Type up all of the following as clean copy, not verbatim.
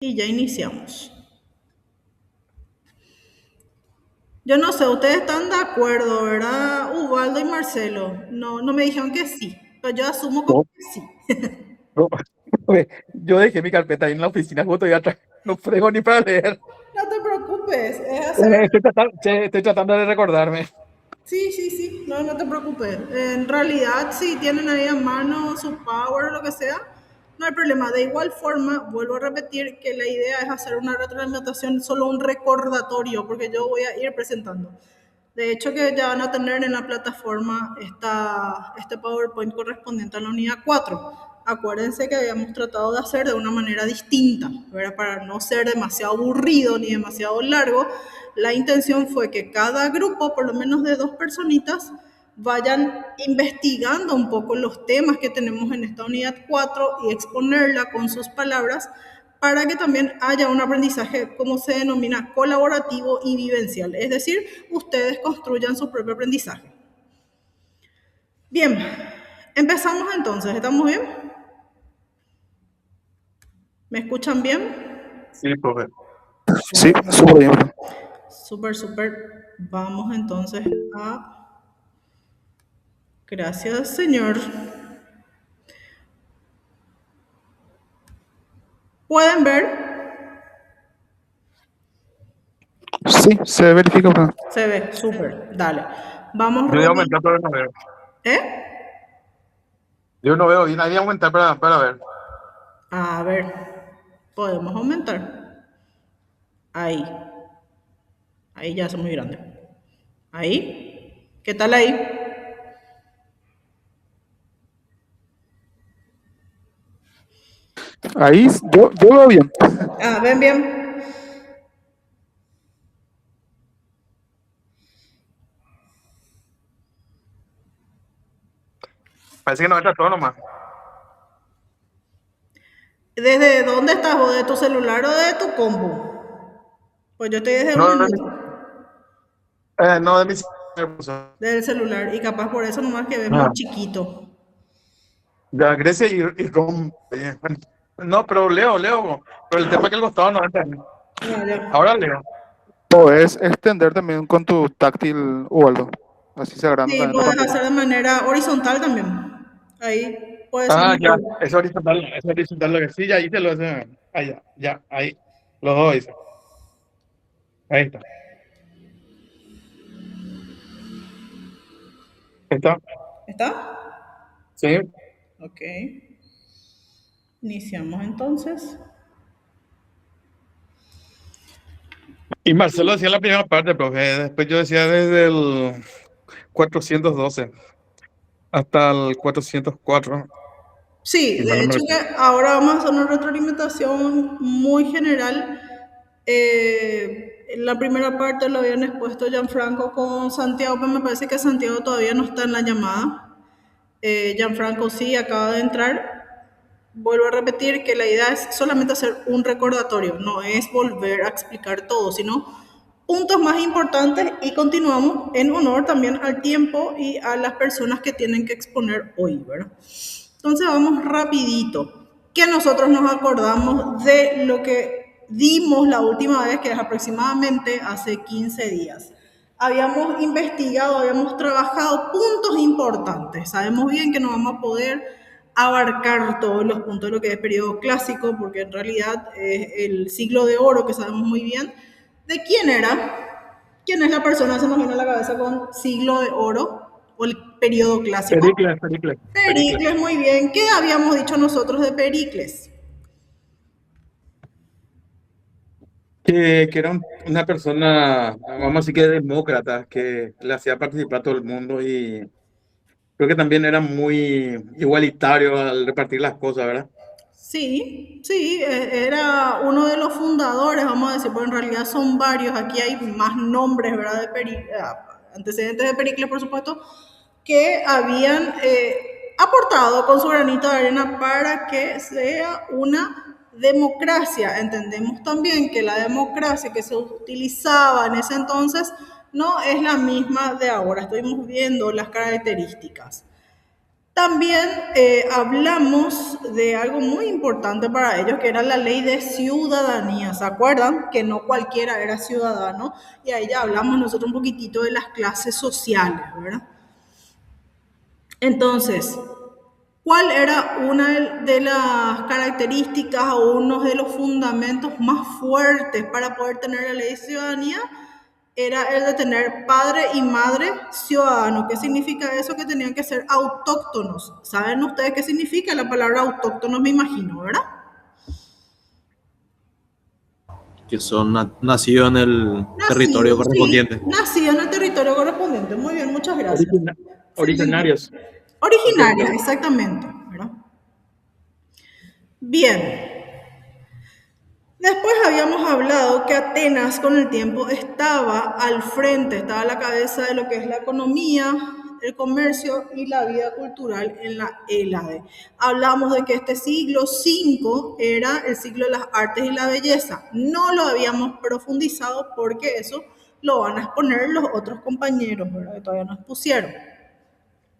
Y ya iniciamos. Yo no sé, ustedes están de acuerdo, ¿verdad? Ubaldo y Marcelo. No me dijeron que sí, pero yo asumo como No, que sí. no. Oye, yo dejé mi carpeta ahí en la oficina justo y atrás. No frego ni para leer. No te preocupes, es hacer. Estoy tratando de recordarme. Sí, no te preocupes. En realidad, si tienen ahí a mano su power o lo que sea, no hay problema. De igual forma, vuelvo a repetir que la idea es hacer una retroalimentación, solo un recordatorio, porque yo voy a ir presentando. De hecho, que ya van a tener en la plataforma este PowerPoint correspondiente a la unidad 4. Acuérdense que habíamos tratado de hacer de una manera distinta, ¿verdad? Para no ser demasiado aburrido ni demasiado largo. La intención fue que cada grupo, por lo menos de 2 personitas, vayan investigando un poco los temas que tenemos en esta unidad 4 y exponerla con sus palabras para que también haya un aprendizaje, como se denomina, colaborativo y vivencial. Es decir, ustedes construyan su propio aprendizaje. Bien, empezamos entonces. ¿Estamos bien? ¿Me escuchan bien? Sí, profe. Súper, Sí, súper bien. súper. Vamos entonces a... Gracias, señor. ¿Pueden ver? Sí, se verifica, profe. Se ve, súper. Dale. Vamos, Yo voy a Rubí. aumentar para no ver. ¿Eh? Yo no veo bien. Ahí voy a aumentar para ver. A ver. Podemos aumentar. Ahí. Ahí ya es muy grande. Ahí. ¿Qué tal ahí? Ahí yo veo bien. Ah, ven bien. Parece que no entra todo nomás. ¿Desde dónde estás vos? ¿De tu celular o de tu compu? Pues yo estoy desde un No, no, remoto, no de mi profesor. desde el celular, y capaz por eso nomás que ves muy Ah, chiquito. ya, Grecia y con. Bueno, no, pero leo. Pero el tema es que el costado no entra. Ah, ya. Ahora leo. Puedes extender también con tu táctil o algo. Así se agranda Sí, también la puedes pantalla. hacer de manera horizontal también. Ahí puede ser Ah, ya, mejor. es horizontal lo que sí, ya hice lo hace. Ahí, ya, ahí. Los dos hice. Ahí está. Ahí está. ¿Está? Sí. Ok. Iniciamos entonces. Y Marcelo decía la primera parte, profe. Después yo decía desde el 412 hasta el 404. Sí, Y de mal no me hecho que recuerdo. ahora vamos a hacer una retroalimentación muy general. En la primera parte lo habían expuesto Gianfranco con Santiago, pero me parece que Santiago todavía no está en la llamada. Gianfranco sí acaba de entrar. Vuelvo a repetir que la idea es solamente hacer un recordatorio, no es volver a explicar todo, sino puntos más importantes y continuamos en honor también al tiempo y a las personas que tienen que exponer hoy, ¿verdad? Entonces vamos rapidito, que nosotros nos acordamos de lo que dimos la última vez, que es aproximadamente hace 15 días. Habíamos investigado, habíamos trabajado puntos importantes. Sabemos bien que no vamos a poder abarcar todos los puntos de lo que es periodo clásico, porque en realidad es el siglo de oro, que sabemos muy bien de quién era, quién es la persona que se nos viene a la cabeza con siglo de oro o el periodo clásico. Pericles. Pericles, muy bien. ¿Qué habíamos dicho nosotros de Pericles? Que era una persona, vamos a decir que demócrata, que le hacía participar a todo el mundo y creo que también era muy igualitario al repartir las cosas, ¿verdad? Sí, era uno de los fundadores, vamos a decir, porque en realidad son varios. Aquí hay más nombres, ¿verdad? Antecedentes de Pericles, por supuesto, que habían aportado con su granito de arena para que sea una democracia. Entendemos también que la democracia que se utilizaba en ese entonces no es la misma de ahora. Estuvimos viendo las características. También hablamos de algo muy importante para ellos, que era la ley de ciudadanía. ¿Se acuerdan? Que no cualquiera era ciudadano. Y ahí ya hablamos nosotros un poquitito de las clases sociales, ¿verdad? Entonces, ¿cuál era una de las características o uno de los fundamentos más fuertes para poder tener la ley de ciudadanía? Era el de tener padre y madre ciudadano. ¿Qué significa eso? Que tenían que ser autóctonos. ¿Saben ustedes qué significa la palabra autóctonos? Me imagino, ¿verdad? Que son nacidos en el territorio Nacido, sí, correspondiente. nacido en el territorio correspondiente. Muy bien, muchas gracias. Origina- Excelente. originarios. Originaria, Autóctonos. exactamente, ¿verdad? Bien. Después habíamos hablado que Atenas con el tiempo estaba al frente, estaba a la cabeza de lo que es la economía, el comercio y la vida cultural en la Hélade. Hablamos de que este siglo V era el siglo de las artes y la belleza. No lo habíamos profundizado porque eso lo van a exponer los otros compañeros, ¿verdad? Que todavía no expusieron.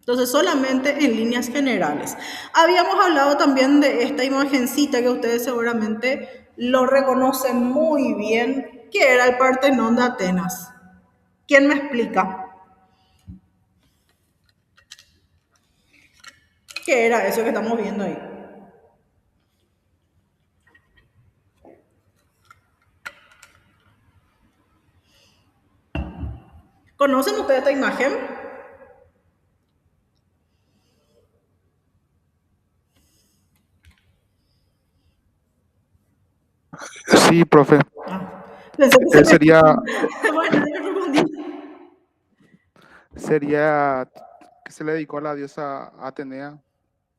Entonces, solamente en líneas generales. Habíamos hablado también de esta imagencita que ustedes seguramente lo reconocen muy bien, que era el Partenón de Atenas. ¿Quién me explica qué era eso que estamos viendo ahí? ¿Conocen ustedes esta imagen? Sí, profe. Pensé que se me... Sería, Bueno, ya respondí. sería que se le dedicó a la diosa Atenea,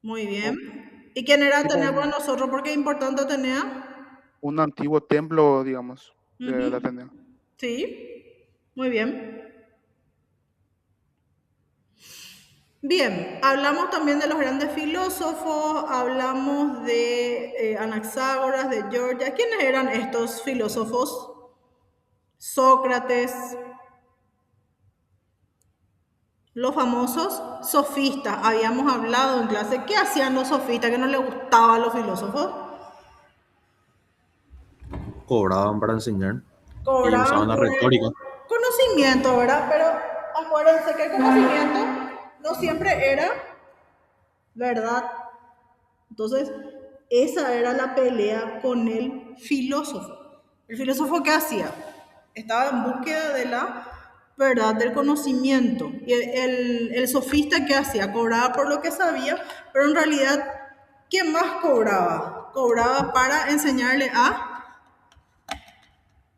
Muy o bien. ¿Y quién era tipo Atenea para nosotros? ¿Por qué es importante Atenea? un antiguo templo, digamos, de Ujú. Atenea. Sí, muy bien. Bien, hablamos también de los grandes filósofos, hablamos de Anaxágoras, de Georgia. ¿Quiénes eran estos filósofos? Sócrates, los famosos sofistas. Habíamos hablado en clase, ¿qué hacían los sofistas que no les gustaban a los filósofos? Cobraban para enseñar y Cobraban usaban la por retórica. el conocimiento, ¿verdad? Pero acuérdense que el conocimiento no siempre era verdad. Entonces, esa era la pelea con el filósofo. ¿El filósofo qué hacía? Estaba en búsqueda de la verdad, del conocimiento. Y el sofista qué hacía? Cobraba por lo que sabía, pero en realidad, ¿qué más cobraba? Cobraba para enseñarle a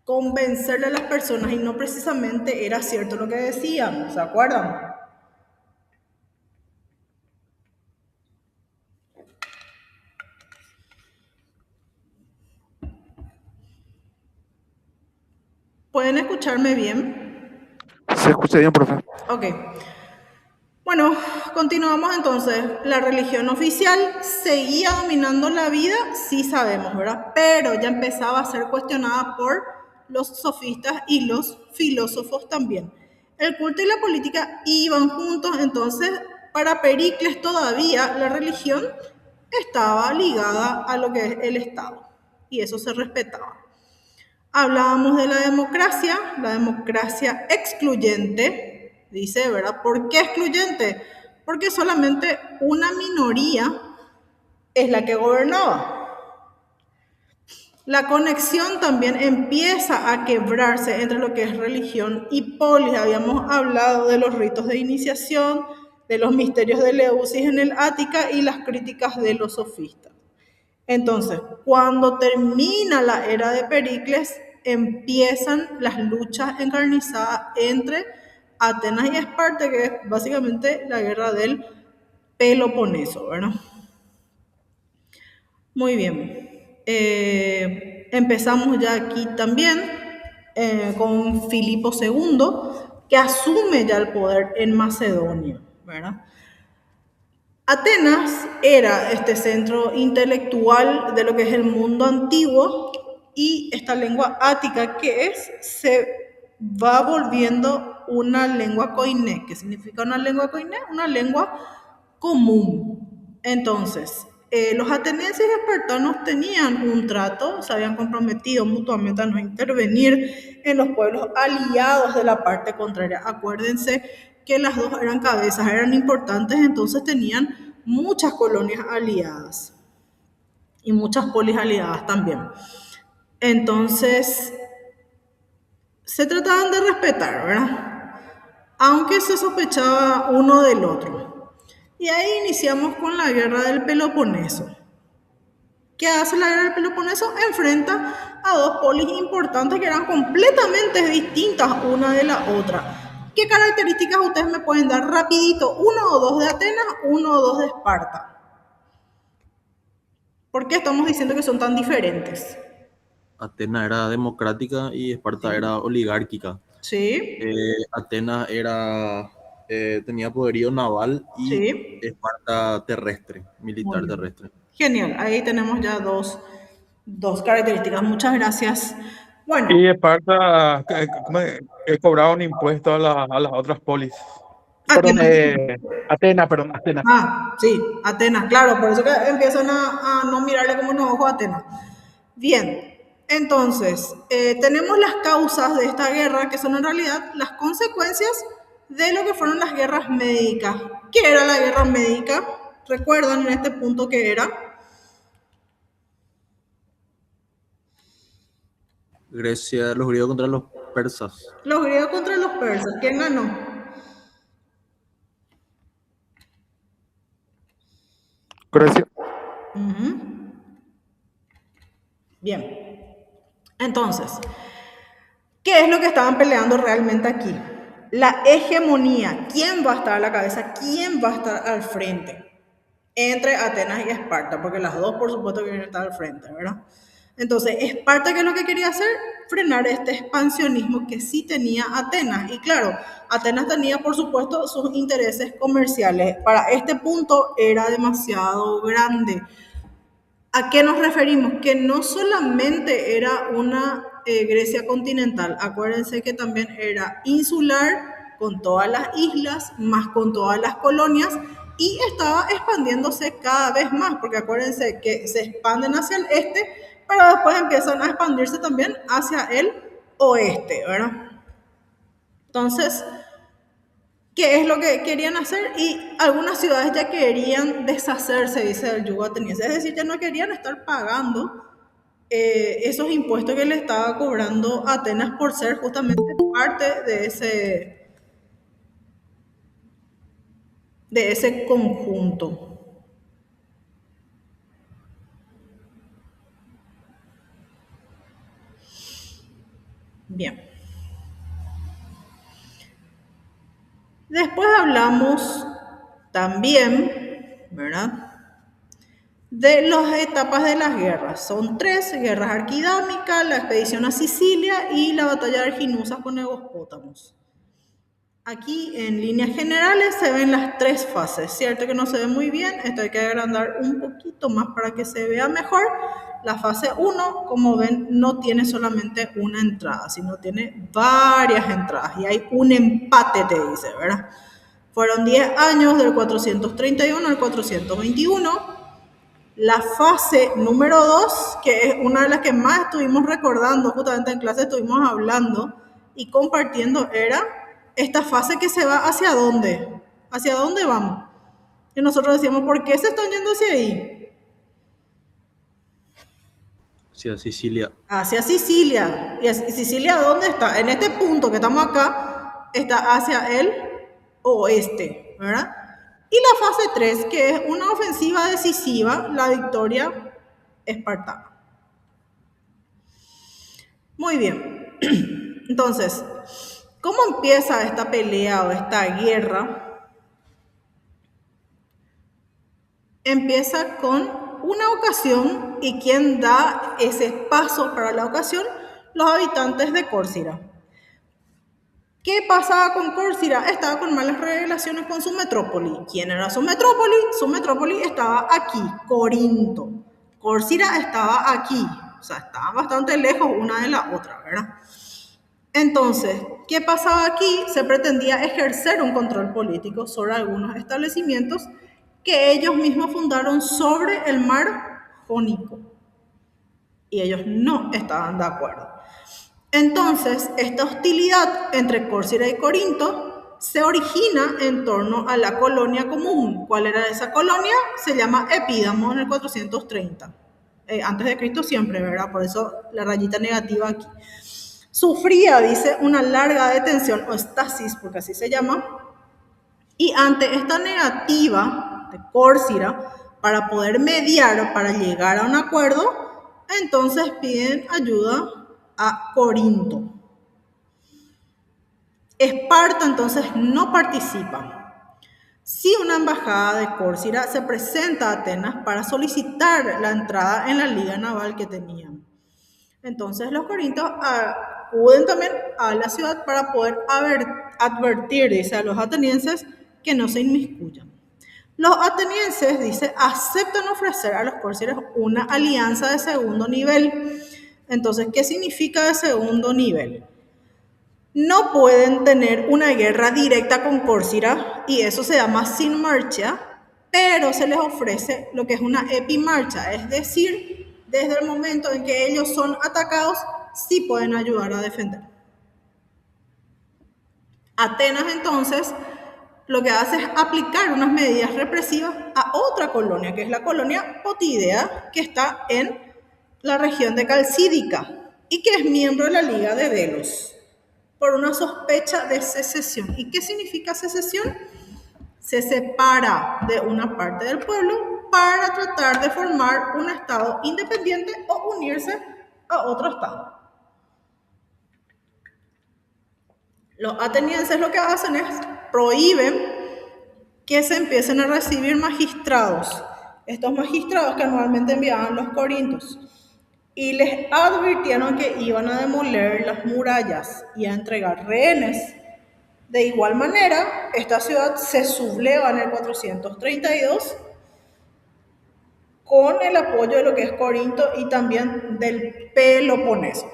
convencerle a las personas y no precisamente era cierto lo que decían, ¿se acuerdan? ¿Pueden escucharme bien? Se escucha bien, profe. Ok. Bueno, continuamos entonces. La religión oficial seguía dominando la vida, sí sabemos, ¿verdad? Pero ya empezaba a ser cuestionada por los sofistas y los filósofos también. El culto y la política iban juntos, entonces para Pericles todavía la religión estaba ligada a lo que es el Estado y eso se respetaba. Hablábamos de la democracia excluyente, dice, ¿verdad? ¿Por qué excluyente? Porque solamente una minoría es la que gobernaba. La conexión también empieza a quebrarse entre lo que es religión y polis. Habíamos hablado de los ritos de iniciación, de los misterios de Eleusis en el Ática y las críticas de los sofistas. Entonces, cuando termina la era de Pericles, empiezan las luchas encarnizadas entre Atenas y Esparta, que es básicamente la guerra del Peloponeso, ¿verdad? Muy bien. Empezamos ya aquí también con Filipo II, que asume ya el poder en Macedonia, ¿verdad? Atenas era este centro intelectual de lo que es el mundo antiguo y esta lengua ática que es, se va volviendo una lengua koiné. ¿Qué significa una lengua koiné? Una lengua común. Entonces, los atenienses y espartanos tenían un trato, se habían comprometido mutuamente a no intervenir en los pueblos aliados de la parte contraria. Acuérdense que las dos eran cabezas, eran importantes, entonces tenían muchas colonias aliadas y muchas polis aliadas también. Entonces, se trataban de respetar, ¿verdad? Aunque se sospechaba uno del otro. Y ahí iniciamos con la guerra del Peloponeso. ¿Qué hace la guerra del Peloponeso? Enfrenta a dos polis importantes que eran completamente distintas una de la otra. ¿Qué características ustedes me pueden dar rapidito? Uno o dos de Atenas, uno o dos de Esparta. ¿Por qué estamos diciendo que son tan diferentes? Atenas era democrática y Esparta era oligárquica. Sí, Atenas tenía poderío naval y sí. Esparta terrestre, Muy militar bien. terrestre. Genial, ahí tenemos ya dos características. Muchas gracias. Bueno, Y Esparta cobraba un impuesto a las otras polis. Perdón, Atenas. Atenas. Sí, Atenas, claro, por eso que empiezan a no mirarle como unos ojos a Atenas. Bien, entonces, tenemos las causas de esta guerra, que son en realidad las consecuencias de lo que fueron las guerras médicas. ¿Qué era la guerra médica? ¿Recuerdan en este punto qué era? Grecia, los griegos contra los persas. Los griegos contra los persas. ¿Quién ganó? Grecia. Ujú. Bien. Entonces, ¿qué es lo que estaban peleando realmente aquí? La hegemonía. ¿Quién va a estar a la cabeza? ¿Quién va a estar al frente? Entre Atenas y Esparta, porque las dos, por supuesto, quieren estar al frente, ¿verdad? Entonces, Esparta, ¿qué es lo que quería hacer? Frenar este expansionismo que sí tenía Atenas. Y claro, Atenas tenía, por supuesto, sus intereses comerciales. Para este punto era demasiado grande. ¿A qué nos referimos? Que no solamente era una Grecia continental, acuérdense que también era insular, con todas las islas, más con todas las colonias, y estaba expandiéndose cada vez más, porque acuérdense que se expanden hacia el este, pero después empiezan a expandirse también hacia el oeste, ¿verdad? Entonces, ¿qué es lo que querían hacer? Y algunas ciudades ya querían deshacerse, dice el yugo ateniense, es decir, ya no querían estar pagando esos impuestos que le estaba cobrando Atenas por ser justamente parte de ese conjunto. Bien. Después hablamos también, ¿verdad?, de las etapas de las guerras. Son tres: guerras arquidámicas, la expedición a Sicilia y la batalla de Arginusas con Egopótamos. Aquí en líneas generales se ven las tres fases, cierto que no se ve muy bien, esto hay que agrandar un poquito más para que se vea mejor. La fase 1, como ven, no tiene solamente una entrada, sino tiene varias entradas y hay un empate, te dice, ¿verdad? Fueron 10 años, del 431 al 421. La fase número 2, que es una de las que más estuvimos recordando, justamente en clase estuvimos hablando y compartiendo, era esta fase que se va hacia dónde. ¿Hacia dónde vamos? Y nosotros decíamos, ¿por qué se están yendo hacia ahí? Hacia Sicilia. Hacia Sicilia. ¿Y Sicilia dónde está? En este punto que estamos acá, está hacia el oeste, ¿verdad? Y la fase 3, que es una ofensiva decisiva, la victoria espartana. Muy bien. Entonces, ¿cómo empieza esta pelea o esta guerra? Empieza con una ocasión, y quien da ese paso para la ocasión, los habitantes de Córcira. ¿Qué pasaba con Córcira? Estaba con malas relaciones con su metrópoli. ¿Quién era su metrópoli? Su metrópoli estaba aquí, Corinto. Córcira estaba aquí, o sea, estaban bastante lejos una de la otra, ¿verdad? Entonces, ¿qué pasaba aquí? Se pretendía ejercer un control político sobre algunos establecimientos que ellos mismos fundaron sobre el mar Jónico. Y ellos no estaban de acuerdo. Entonces, esta hostilidad entre Córcira y Corinto se origina en torno a la colonia común. ¿Cuál era esa colonia? Se llama Epídamo en el 430. Antes de Cristo siempre, ¿verdad? Por eso la rayita negativa aquí. Sufría, dice, una larga detención o estasis, porque así se llama, y ante esta negativa de Córcira para poder mediar, para llegar a un acuerdo, entonces piden ayuda a Corinto. Esparta entonces no participa. Sí, una embajada de Córcira se presenta a Atenas para solicitar la entrada en la liga naval que tenían. Entonces los corintios acuden también a la ciudad para poder advertir, dice, a los atenienses que no se inmiscuyan. Los atenienses, dice, aceptan ofrecer a los córcidas una alianza de segundo nivel. Entonces, ¿qué significa de segundo nivel? No pueden tener una guerra directa con Córcira, y eso se llama sinmarcha, pero se les ofrece lo que es una epimarcha, es decir, desde el momento en que ellos son atacados, sí pueden ayudar a defender. Atenas, entonces, lo que hace es aplicar unas medidas represivas a otra colonia, que es la colonia Potidea, que está en la región de Calcídica y que es miembro de la Liga de Delos, por una sospecha de secesión. ¿Y qué significa secesión? Se separa de una parte del pueblo para tratar de formar un estado independiente o unirse a otro estado. Los atenienses lo que hacen es prohíben que se empiecen a recibir magistrados. Estos magistrados que anualmente enviaban los corintios. Y les advirtieron que iban a demoler las murallas y a entregar rehenes. De igual manera, esta ciudad se subleva en el 432 con el apoyo de lo que es Corinto y también del Peloponeso.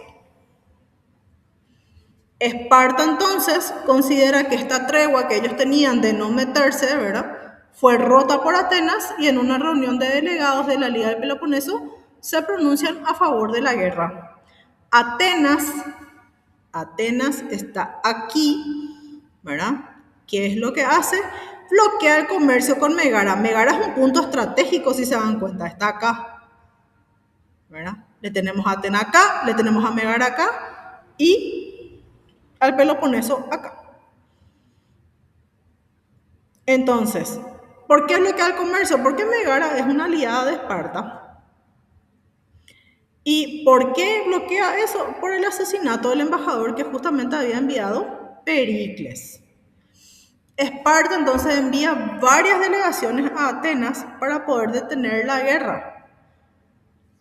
Esparta entonces considera que esta tregua que ellos tenían de no meterse, ¿verdad?, fue rota por Atenas, y en una reunión de delegados de la Liga del Peloponeso se pronuncian a favor de la guerra. Atenas está aquí, ¿verdad? ¿Qué es lo que hace? Bloquea el comercio con Megara. Megara es un punto estratégico, si se dan cuenta, está acá, ¿verdad? Le tenemos a Atenas acá, le tenemos a Megara acá y al Peloponeso acá. Entonces, ¿por qué bloquea el comercio? Porque Megara es una aliada de Esparta. ¿Y por qué bloquea eso? Por el asesinato del embajador que justamente había enviado Pericles. Esparta entonces envía varias delegaciones a Atenas para poder detener la guerra,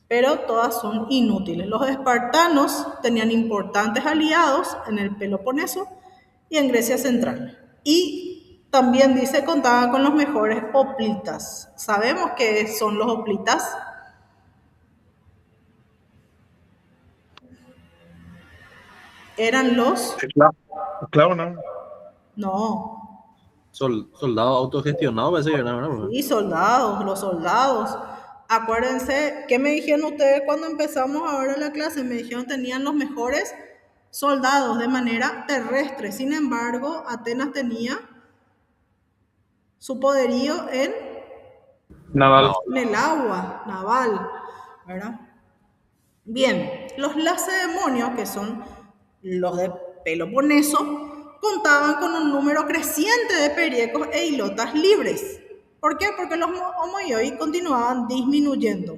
pero todas son inútiles. Los espartanos tenían importantes aliados en el Peloponeso y en Grecia Central. Y también dice contaba con los mejores hoplitas. ¿Sabemos qué son los hoplitas? Eran los... Claro, ¿no? No. Soldados autogestionados, parece que era, ¿verdad? Sí, soldados, los soldados. Acuérdense, ¿qué me dijeron ustedes cuando empezamos ahora la clase? Me dijeron tenían los mejores soldados de manera terrestre. Sin embargo, Atenas tenía su poderío en Naval. el agua, naval, ¿verdad? Bien, los lacedemonios, que son los de Peloponeso, contaban con un número creciente de periecos e hilotas libres. ¿Por qué? Porque los homoioi continuaban disminuyendo.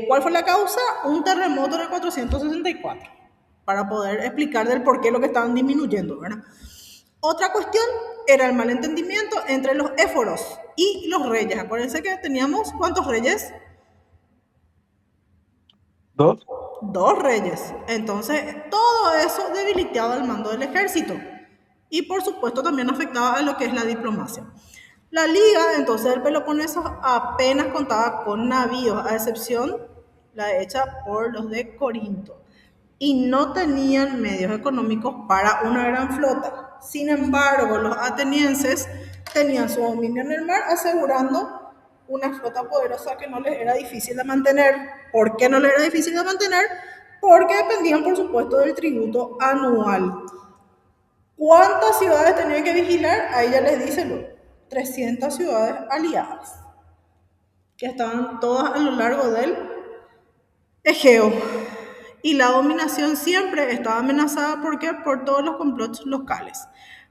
¿Cuál fue la causa? Un terremoto en el 464, para poder explicar del por qué lo que estaban disminuyendo, ¿verdad? Otra cuestión era el malentendimiento entre los éforos y los reyes. Acuérdense que teníamos, ¿cuántos reyes? ¿Dos? 2 reyes. Entonces, todo eso debilitaba el mando del ejército. Y por supuesto también afectaba a lo que es la diplomacia. La liga, entonces, del Peloponeso apenas contaba con navíos, a excepción la hecha por los de Corinto. Y no tenían medios económicos para una gran flota. Sin embargo, los atenienses tenían su dominio en el mar, asegurando una flota poderosa que no les era difícil de mantener. ¿Por qué no les era difícil de mantener? Porque dependían, por supuesto, del tributo anual. ¿Cuántas ciudades tenían que vigilar? Ahí ya les dice 300 ciudades aliadas, que estaban todas a lo largo del Egeo. Y la dominación siempre estaba amenazada, ¿por qué? Por todos los complots locales.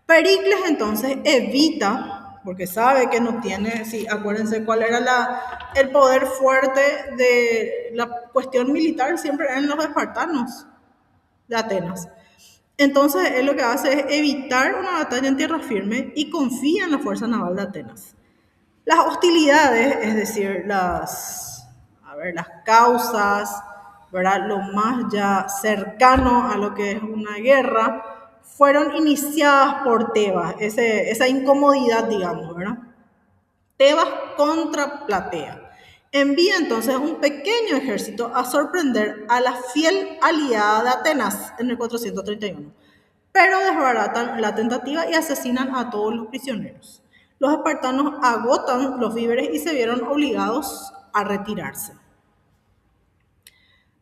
Pericles entonces evita, porque sabe que no tiene, sí, acuérdense cuál era el poder fuerte de la cuestión militar, siempre eran los espartanos de Atenas. Entonces él lo que hace es evitar una batalla en tierra firme y confía en la fuerza naval de Atenas. Las hostilidades, es decir, las causas, ¿verdad? Lo más ya cercano a lo que es una guerra, fueron iniciadas por Tebas, esa incomodidad, digamos, ¿verdad? Tebas contra Platea. Envía entonces un pequeño ejército a sorprender a la fiel aliada de Atenas en el 431, pero desbaratan la tentativa y asesinan a todos los prisioneros. Los espartanos agotan los víveres y se vieron obligados a retirarse.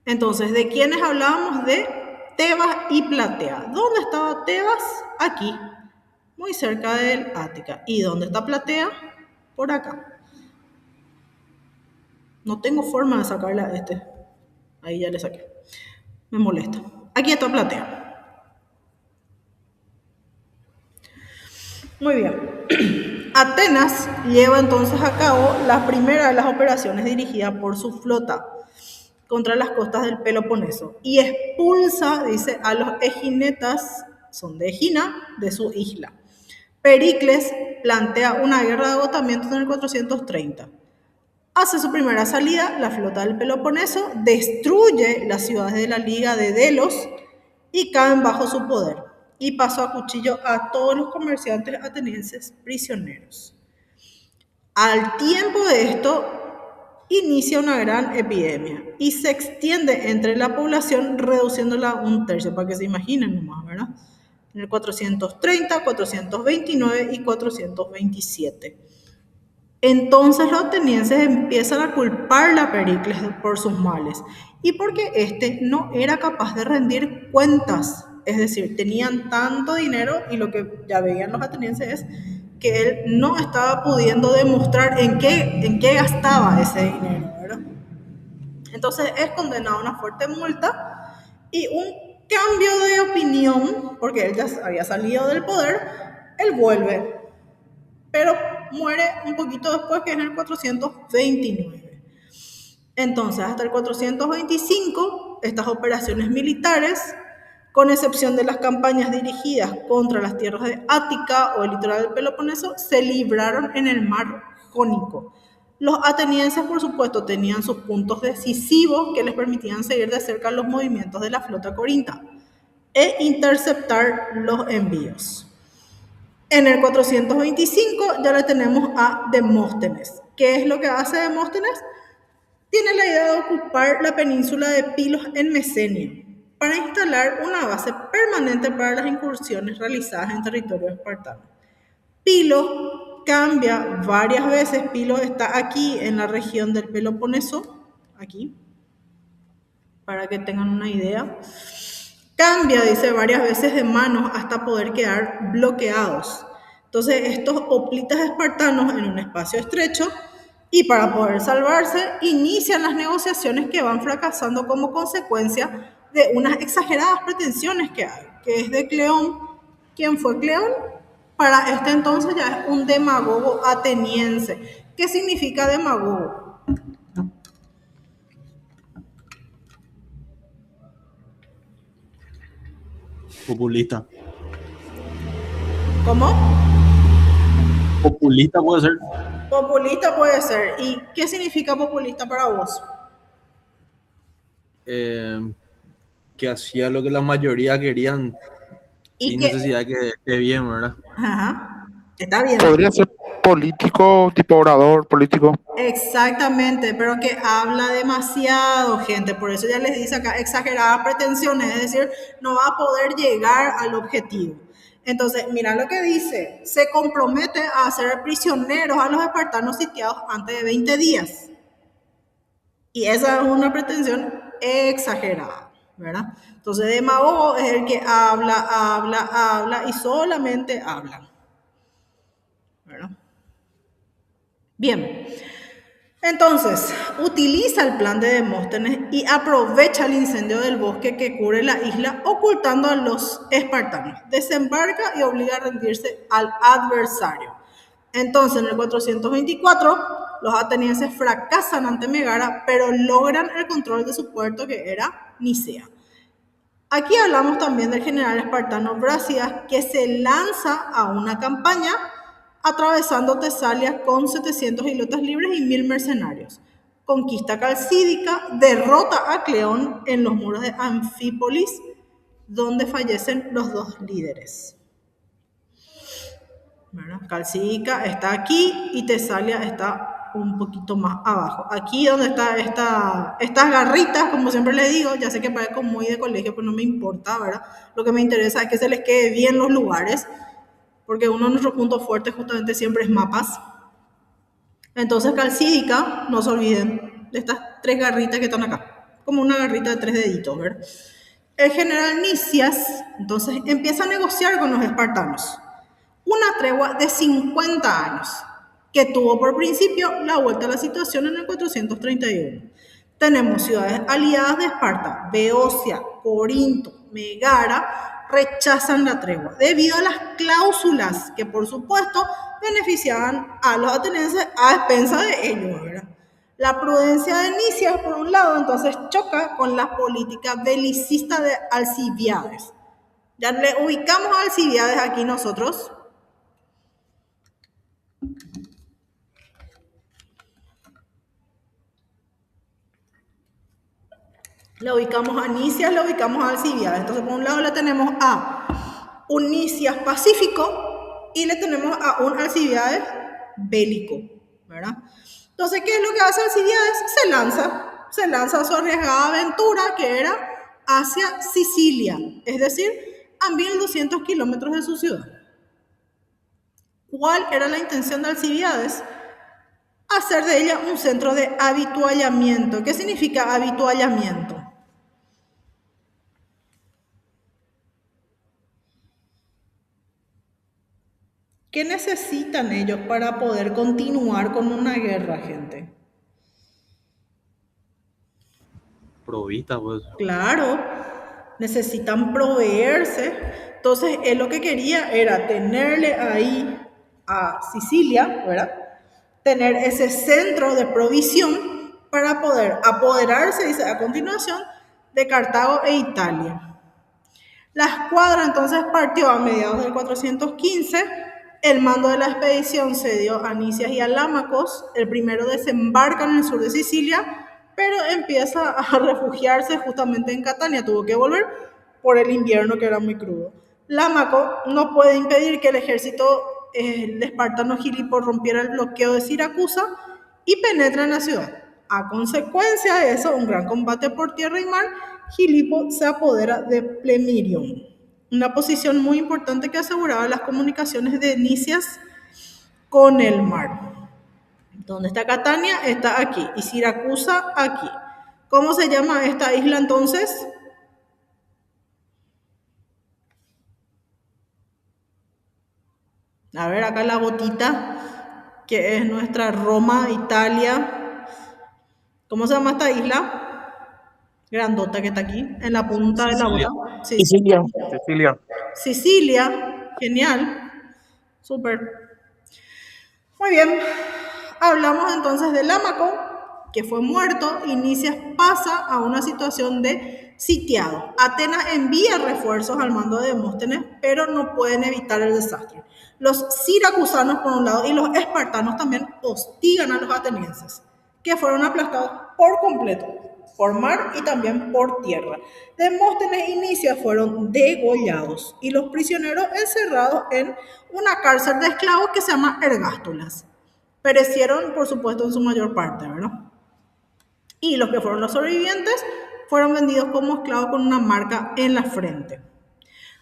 Entonces, ¿de quiénes hablábamos? De Tebas y Platea. ¿Dónde estaba Tebas? Aquí, muy cerca del Ática. ¿Y dónde está Platea? Por acá. No tengo forma de sacarle a este. Ahí ya le saqué. Me molesta. Aquí está Platea. Muy bien. Atenas lleva entonces a cabo la primera de las operaciones dirigidas por su flota contra las costas del Peloponeso y expulsa, dice, a los eginetas, son de Egina, de su isla. Pericles plantea una guerra de agotamiento en el 430. Hace su primera salida, la flota del Peloponeso destruye las ciudades de la Liga de Delos y caen bajo su poder, y pasó a cuchillo a todos los comerciantes atenienses prisioneros. Al tiempo de esto, inicia una gran epidemia y se extiende entre la población, reduciéndola a un tercio, para que se imaginen nomás, ¿verdad? En el 430, 429 y 427. Entonces los atenienses empiezan a culpar a Pericles por sus males y porque éste no era capaz de rendir cuentas. Es decir, tenían tanto dinero y lo que ya veían los atenienses es que él no estaba pudiendo demostrar en qué gastaba ese dinero, ¿verdad? Entonces es condenado a una fuerte multa y un cambio de opinión, porque él ya había salido del poder, él vuelve, pero muere un poquito después, que es en el 429. Entonces, hasta el 425, estas operaciones militares, con excepción de las campañas dirigidas contra las tierras de Ática o el litoral del Peloponeso, se libraron en el mar Jónico. Los atenienses, por supuesto, tenían sus puntos decisivos que les permitían seguir de cerca los movimientos de la flota corinta e interceptar los envíos. En el 425 ya le tenemos a Demóstenes. ¿Qué es lo que hace Demóstenes? Tiene la idea de ocupar la península de Pilos en Mesenia para instalar una base permanente para las incursiones realizadas en territorio espartano. Pilo cambia varias veces. Pilo está aquí en la región del Peloponeso, aquí, para que tengan una idea. Cambia, dice, varias veces de manos hasta poder quedar bloqueados. Entonces, estos hoplitas espartanos en un espacio estrecho, y para poder salvarse, inician las negociaciones que van fracasando como consecuencia de unas exageradas pretensiones que hay, que es de Cleón. ¿Quién fue Cleón? Para este entonces ya es un demagogo ateniense. ¿Qué significa demagogo? Populista. ¿Cómo? Populista puede ser. Populista puede ser. ¿Y qué significa populista para vos? Que hacía lo que la mayoría querían sin necesidad de que esté bien, ¿verdad? Ajá, está bien. Podría ser político, tipo orador político. Exactamente, pero que habla demasiado, gente. Por eso ya les dice acá exageradas pretensiones, es decir, no va a poder llegar al objetivo. Entonces, mira lo que dice, se compromete a hacer prisioneros a los espartanos sitiados antes de 20 días. Y esa es una pretensión exagerada, ¿verdad? Entonces, demagogo es el que habla y solamente habla, ¿verdad? Bien, entonces, utiliza el plan de Demóstenes y aprovecha el incendio del bosque que cubre la isla ocultando a los espartanos. Desembarca y obliga a rendirse al adversario. Entonces, en el 424, los atenienses fracasan ante Megara, pero logran el control de su puerto que era Nicea. Aquí hablamos también del general espartano Brásidas, que se lanza a una campaña atravesando Tesalia con 700 hilotas libres y 1000 mercenarios. Conquista Calcídica, derrota a Cleón en los muros de Anfípolis, donde fallecen los dos líderes. Bueno, Calcídica está aquí y Tesalia está un poquito más abajo. Aquí donde está estas garritas, como siempre les digo, ya sé que parezco muy de colegio, pero no me importa, ¿verdad? Lo que me interesa es que se les quede bien los lugares, porque uno de nuestros puntos fuertes justamente siempre es mapas. Entonces Calcídica, no se olviden de estas 3 garritas que están acá, como una garrita de 3 deditos, ¿verdad? El general Nicias entonces empieza a negociar con los espartanos una tregua de 50 años, que tuvo por principio la vuelta a la situación en el 431. Tenemos ciudades aliadas de Esparta, Beocia, Corinto, Megara, rechazan la tregua debido a las cláusulas que, por supuesto, beneficiaban a los atenienses a expensa de ellos, ¿verdad? La prudencia de Nicias, por un lado, entonces choca con la política belicista de Alcibíades. Ya le ubicamos a Alcibíades aquí nosotros. Le ubicamos a Nicias, le ubicamos a Alcibíades. Entonces, por un lado le tenemos a un Nicias pacífico y le tenemos a un Alcibíades bélico, ¿verdad? Entonces, ¿qué es lo que hace Alcibíades? Se lanza a su arriesgada aventura, que era hacia Sicilia, es decir, a 1200 kilómetros de su ciudad. ¿Cuál era la intención de Alcibíades? Hacer de ella un centro de habituallamiento. ¿Qué significa habituallamiento? ¿Qué necesitan ellos para poder continuar con una guerra, gente? Provista, pues. Claro, necesitan proveerse. Entonces, él lo que quería era tenerle ahí a Sicilia, ¿verdad? Tener ese centro de provisión para poder apoderarse, dice a continuación, de Cartago e Italia. La escuadra entonces partió a mediados del 415. El mando de la expedición se dio a Nicias y a Lámacos. El primero desembarca en el sur de Sicilia, pero empieza a refugiarse justamente en Catania. Tuvo que volver por el invierno, que era muy crudo. Lámaco no puede impedir que el ejército de espartano Gilipo rompiera el bloqueo de Siracusa y penetra en la ciudad. A consecuencia de eso, un gran combate por tierra y mar, Gilipo se apodera de Plemirium, una posición muy importante que aseguraba las comunicaciones de Nicias con el mar. ¿Dónde está Catania? Está aquí. Y Siracusa aquí. ¿Cómo se llama esta isla entonces? A ver, acá la botita, que es nuestra Roma, Italia. ¿Cómo se llama esta isla? Grandota que está aquí, en la punta de la bota. Sicilia. Sicilia. Sicilia, genial, súper. Muy bien, hablamos entonces de Lámaco, que fue muerto, y Nicias pasa a una situación de sitiado. Atenas envía refuerzos al mando de Demóstenes, pero no pueden evitar el desastre. Los siracusanos, por un lado, y los espartanos también hostigan a los atenienses, que fueron aplastados por completo, por mar y también por tierra. Demóstenes y Nicias fueron degollados y los prisioneros encerrados en una cárcel de esclavos que se llama Ergástulas. Perecieron, por supuesto, en su mayor parte, ¿verdad? Y los que fueron los sobrevivientes fueron vendidos como esclavos con una marca en la frente.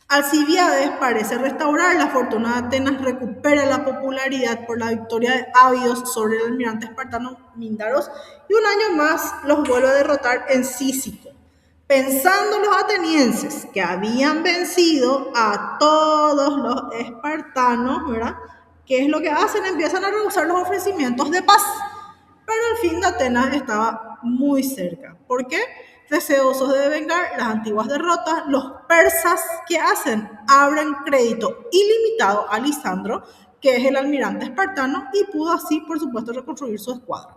Alcibíades parece restaurar la fortuna de Atenas, recupera la popularidad por la victoria de Abidos sobre el almirante espartano Mindaros y un año más los vuelve a derrotar en Cícico. Pensando los atenienses que habían vencido a todos los espartanos, ¿verdad? ¿Qué es lo que hacen? Empiezan a rehusar los ofrecimientos de paz. Pero el fin de Atenas estaba muy cerca. ¿Por qué? Deseosos de vengar las antiguas derrotas, los persas, ¿qué hacen? Abren crédito ilimitado a Lisandro, que es el almirante espartano, y pudo así, por supuesto, reconstruir su escuadra.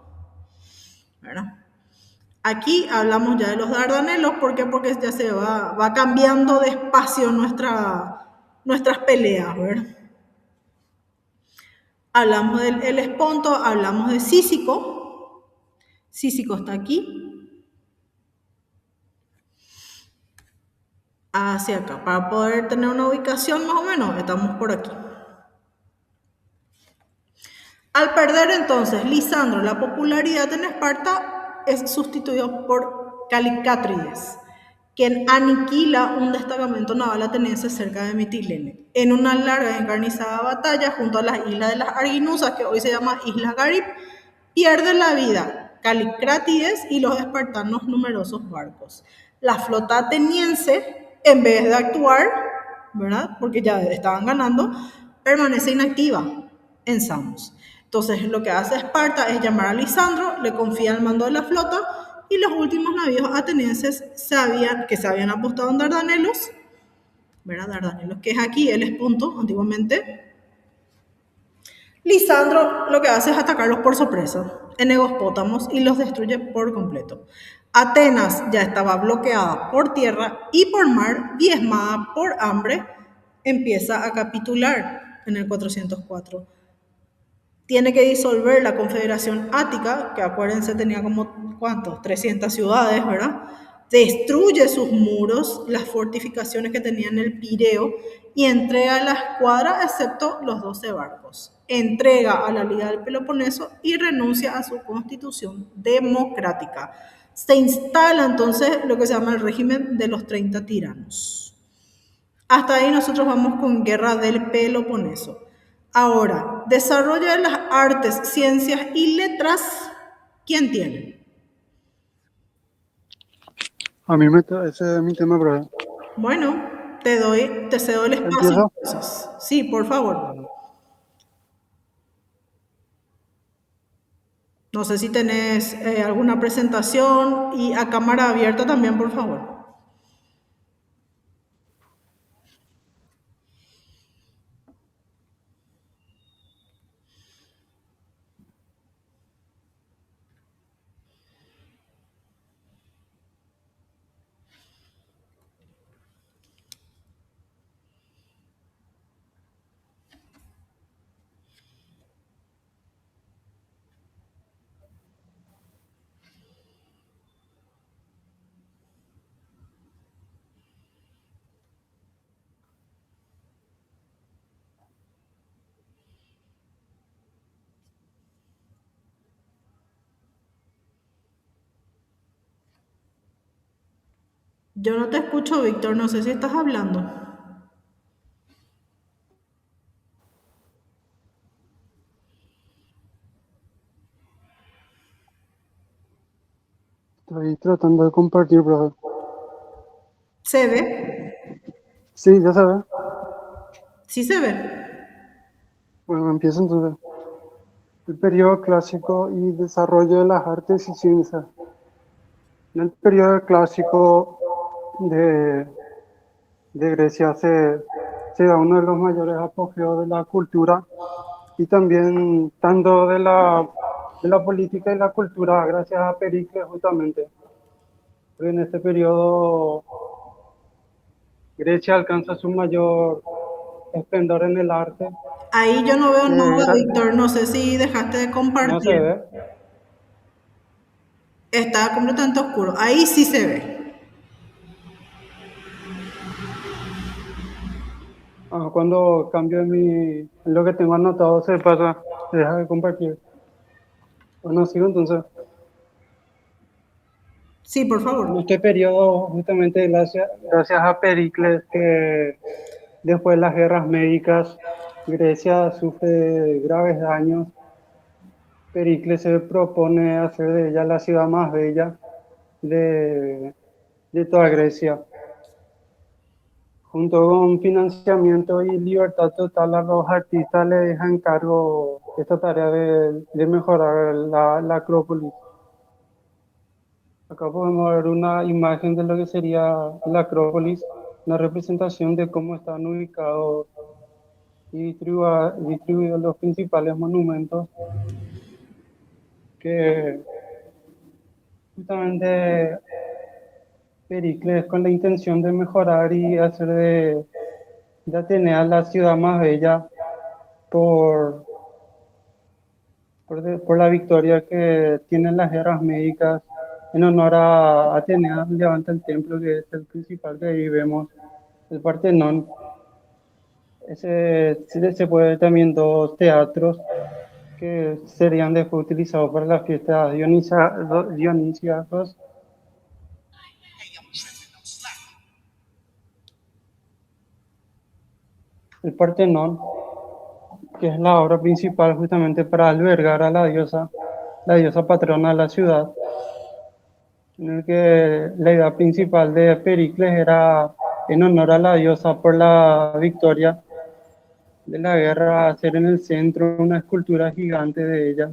¿Verdad? Aquí hablamos ya de los Dardanelos. ¿Por qué? Porque ya se va cambiando despacio nuestras peleas, ¿verdad? Hablamos del Helesponto, hablamos de Cícico. Cícico está aquí. Hacia acá. Para poder tener una ubicación más o menos, estamos por aquí. Al perder entonces Lisandro la popularidad en Esparta, es sustituido por Calicátrides, quien aniquila un destacamento naval ateniense cerca de Mitilene. En una larga y encarnizada batalla junto a las islas de las Arginusas, que hoy se llama Isla Garip, pierde la vida Calicrátides y los espartanos numerosos barcos. La flota ateniense, en vez de actuar, ¿verdad? Porque ya estaban ganando, permanece inactiva en Samos. Entonces lo que hace Esparta es llamar a Lisandro, le confía el mando de la flota y los últimos navíos atenienses que se habían apostado en Dardanelos, ¿verdad? Dardanelos, que es aquí el Helesponto antiguamente. Lisandro lo que hace es atacarlos por sorpresa en Egospótamos y los destruye por completo. Atenas ya estaba bloqueada por tierra y por mar, diezmada por hambre, empieza a capitular en el 404. Tiene que disolver la Confederación Ática, que acuérdense tenía como, ¿cuántos? 300 ciudades, ¿verdad? Destruye sus muros, las fortificaciones que tenía en el Pireo y entrega la escuadra excepto los 12 barcos. Entrega a la Liga del Peloponeso y renuncia a su constitución democrática. Se instala entonces lo que se llama el régimen de los 30 tiranos. Hasta ahí nosotros vamos con Guerra del Peloponeso. Ahora, desarrollo de las artes, ciencias y letras, ¿quién tiene? Ese es mi tema, pero Bueno, te cedo el espacio. empiezo. Entonces. Sí, por favor. No sé si tenés alguna presentación y a cámara abierta también, por favor. Yo no te escucho, Víctor, no sé si estás hablando. Estoy tratando de compartir, pero ¿Se ve? sí, ya sabes. Sí se ve. Bueno, empiezo entonces. El periodo clásico y desarrollo de las artes y ciencias. En el periodo clásico de Grecia se da uno de los mayores apogeos de la cultura y también tanto de la política y la cultura, gracias a Pericles justamente. Porque en este periodo Grecia alcanza su mayor esplendor en el arte. Ahí yo no veo nada, Era- Víctor. No sé si dejaste de no se compartir. ve. Está completamente oscuro. Ahí sí se ve. Cuando cambio lo que tengo anotado se pasa, se deja de compartir. Bueno, sigo entonces. Sí, por En favor. este periodo, justamente gracias a Pericles, que después de las guerras médicas, Grecia sufre graves daños. Pericles se propone hacer de ella la ciudad más bella de, de toda Grecia, junto con financiamiento y libertad total a los artistas le deja en cargo esta tarea de mejorar la Acrópolis. Acá podemos ver una imagen de lo que sería la Acrópolis, una representación de cómo están ubicados y distribuidos los principales monumentos que justamente Pericles con la intención de mejorar y hacer de Atenea la ciudad más bella por, por la victoria que tienen las guerras médicas. En honor a Atenea levanta el templo que es el principal que ahí vemos, el Partenón. Se puede ver también dos teatros que serían después utilizados para las fiestas dionisíacas. El Partenón, que es la obra principal justamente para albergar a la diosa patrona de la ciudad, en el que la idea principal de Pericles era, en honor a la diosa por la victoria de la guerra, hacer en el centro una escultura gigante de ella,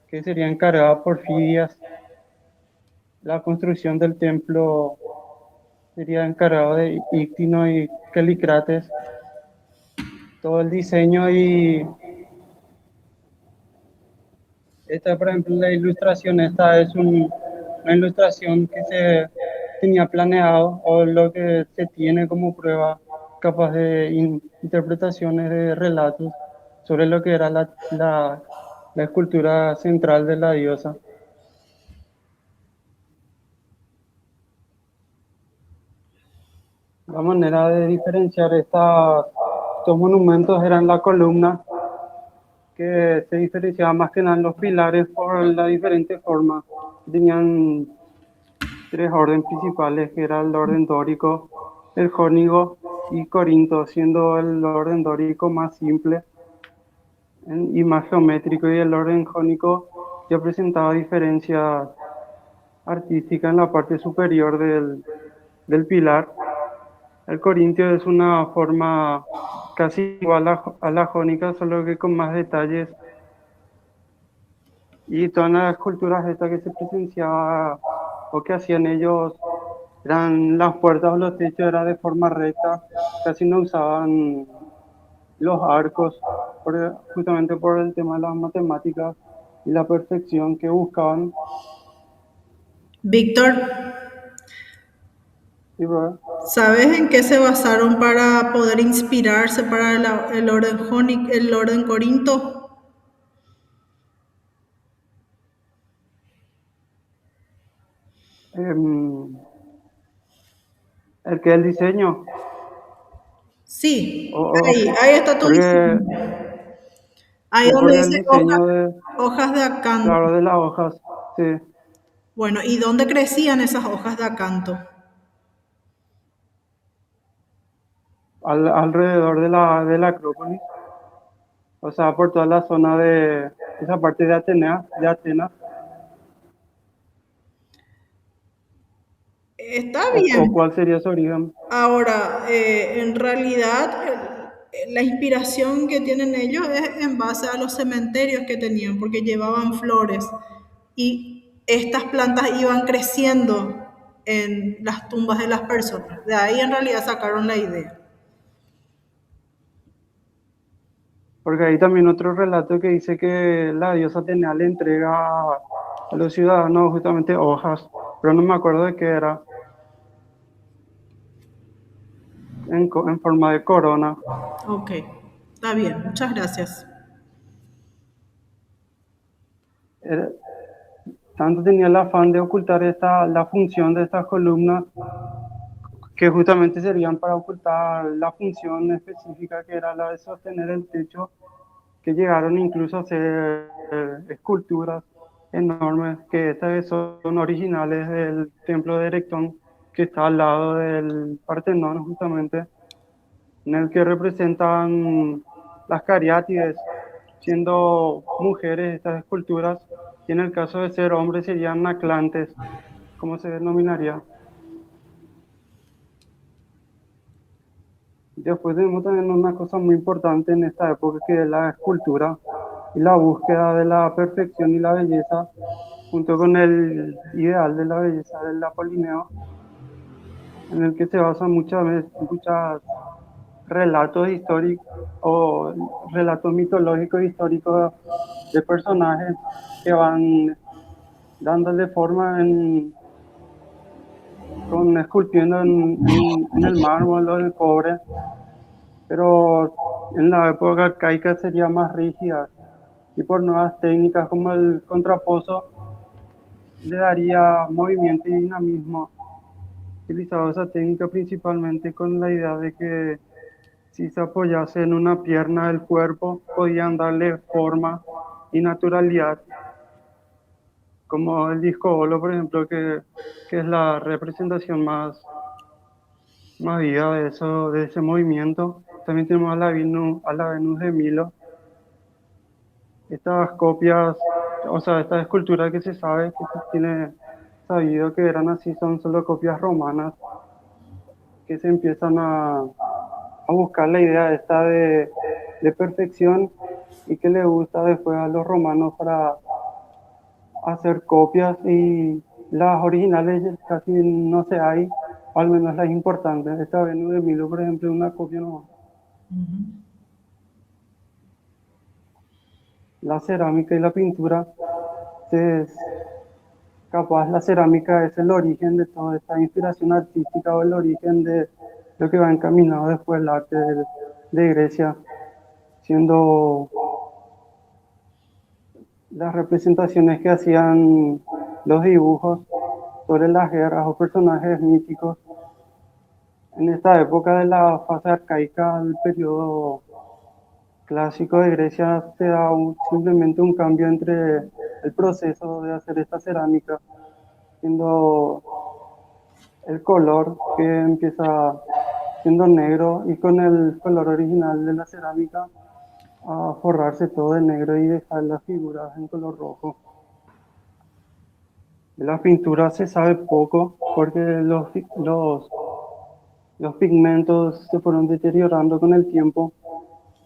que sería encargada por Fidias. La construcción del templo sería encargado de Íctino y Calícrates. Todo el diseño y esta, por ejemplo, la ilustración, esta es una ilustración que se tenía planeado o lo que se tiene como prueba capaz de interpretaciones de relatos sobre lo que era la escultura central de la diosa. La manera de diferenciar estos monumentos eran la columna, que se diferenciaba más que nada en los pilares por las diferentes formas. Tenían tres órdenes principales, que era el orden dórico, el jónico y corinto, siendo el orden dórico más simple y más geométrico, y el orden jónico ya presentaba diferencias artísticas en la parte superior del pilar. El corintio es una forma casi igual a la jónica, solo que con más detalles. Y todas las esculturas estas que se presenciaba o que hacían ellos, eran las puertas o los techos era de forma recta, casi no usaban los arcos, justamente por el tema de las matemáticas y la perfección que buscaban. Víctor, Y bueno, ¿sabes en qué se basaron para poder inspirarse para el orden jónico, el orden corinto? em, el que el diseño, Sí, o, o- ahí está tu porque, diseño. Ahí sí, donde porque el dice diseño de, hojas de acanto. claro, de las hojas, sí, Bueno, ¿y dónde crecían esas hojas de acanto? alrededor de la Acrópolis, o sea, por toda la zona de esa parte de Atenas, Está o bien. cuál sería su origen. Ahora, en realidad, la inspiración que tienen ellos es en base a los cementerios que tenían, porque llevaban flores y estas plantas iban creciendo en las tumbas de las personas. De ahí en realidad sacaron la idea. Porque hay también otro relato que dice que la diosa Atenea le entrega a los ciudadanos justamente hojas, pero no me acuerdo de qué era, en forma de corona. Ok, está bien, muchas gracias. Era- Tanto tenía el afán de ocultar la función de estas columnas, que justamente serían para ocultar la función específica que era la de sostener el techo, que llegaron incluso a ser esculturas enormes, que estas son originales del templo de Erectón, que está al lado del Partenón, justamente, en el que representan las cariátides, siendo mujeres estas esculturas, y en el caso de ser hombres serían naclantes, como se denominaría. Después tenemos también una cosa muy importante en esta época, que es la escultura y la búsqueda de la perfección y la belleza, junto con el ideal de la belleza del Apolineo, en el que se basan muchos relatos históricos o relatos mitológicos históricos de personajes que van dándole forma esculpiendo en el mármol o en el cobre, pero en la época arcaica sería más rígida y por nuevas técnicas como el contraposo le daría movimiento y dinamismo. Utilizaba esa técnica principalmente con la idea de que si se apoyase en una pierna del cuerpo podían darle forma y naturalidad, como el disco bolo, por ejemplo, que es la representación más viva de eso, de ese movimiento. También tenemos a la Venus de Milo. Estas copias, o sea, estas esculturas que se sabe, que se tiene sabido que eran así, son solo copias romanas, que se empiezan a buscar la idea esta de perfección y que le gusta después a los romanos para hacer copias, y las originales casi no se hay, o al menos las importantes. Esta Venus de Milo, por ejemplo, es una copia nomás. La cerámica y la pintura, es capaz la cerámica es el origen de toda esta inspiración artística o el origen de lo que va encaminado después el arte de Grecia, siendo las representaciones que hacían los dibujos sobre las guerras o personajes míticos. En esta época de la fase arcaica, el periodo clásico de Grecia, se da simplemente un cambio entre el proceso de hacer esta cerámica, siendo el color que empieza siendo negro y con el color original de la cerámica a forrarse todo de negro y dejar las figuras en color rojo. De la pintura se sabe poco porque los pigmentos se fueron deteriorando con el tiempo,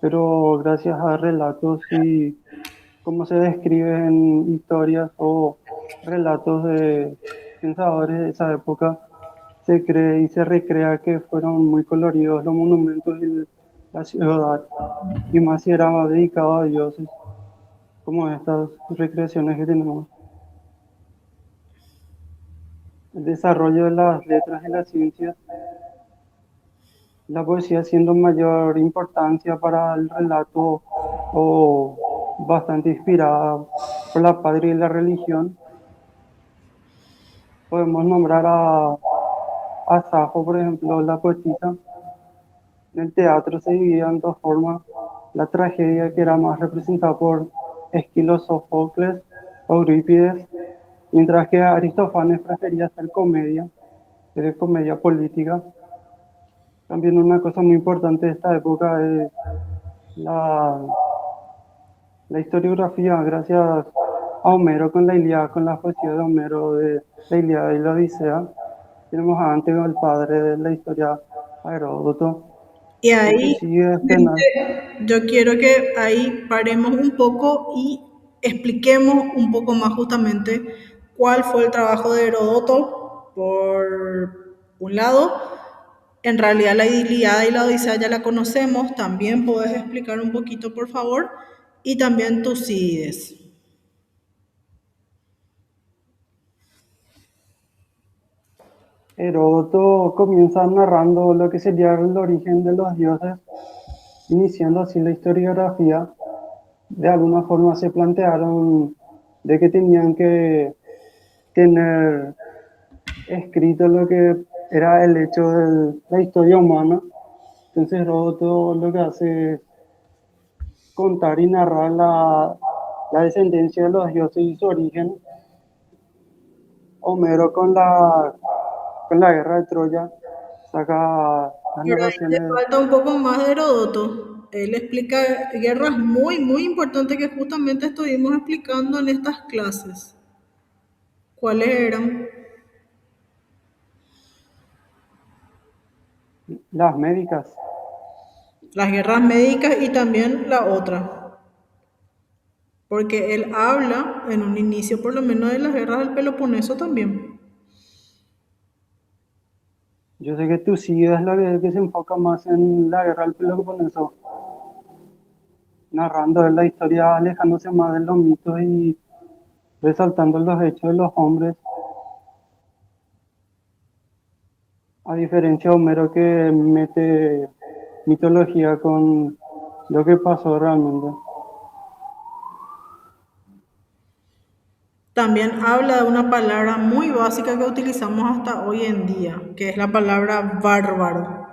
pero gracias a relatos y como se describe en historias o relatos de pensadores de esa época, se cree y se recrea que fueron muy coloridos los monumentos y la ciudad, y más si era dedicado a dioses, como estas recreaciones que tenemos. El desarrollo de las letras y las ciencias, la poesía siendo mayor importancia para el relato o bastante inspirada por la patria y la religión. Podemos nombrar a Safo, por ejemplo, la poetisa. En el teatro se dividía en dos formas: la tragedia, que era más representada por Esquilo, Sófocles o Eurípides, mientras que Aristófanes prefería hacer comedia, que es comedia política. También una cosa muy importante de esta época es la historiografía, gracias a Homero con la Ilíada, con la poesía de Homero de la Ilíada y la Odisea. Tenemos a Anteo, el padre de la historia, a Heródoto, Y el que ahí sigue Penal. yo quiero que ahí paremos un poco y expliquemos un poco más justamente cuál fue el trabajo de Heródoto. Por un lado, en realidad la Ilíada y la Odisea ya la conocemos, también puedes explicar un poquito, por favor, y también Tucídides. Heródoto comienza narrando lo que sería el origen de los dioses, iniciando así la historiografía. De alguna forma se plantearon de que tenían que tener escrito lo que era el hecho de la historia humana. Entonces Heródoto lo que hace es contar y narrar la descendencia de los dioses y su origen, Homero con la guerra de Troya saca las Pero ahí te narraciones. falta un poco más de Heródoto. Él explica guerras muy, muy importantes que justamente estuvimos explicando en estas clases. ¿Cuáles eran? Las médicas. Las guerras médicas y también la otra. Porque él habla en un inicio por lo menos de las guerras del Peloponeso también. Yo sé que Tucídides es la que se enfoca más en la guerra del Peloponeso, narrando la historia, alejándose más de los mitos y resaltando los hechos de los hombres, a diferencia de Homero que mete mitología con lo que pasó realmente. También habla de una palabra muy básica que utilizamos hasta hoy en día, que es la palabra bárbaro.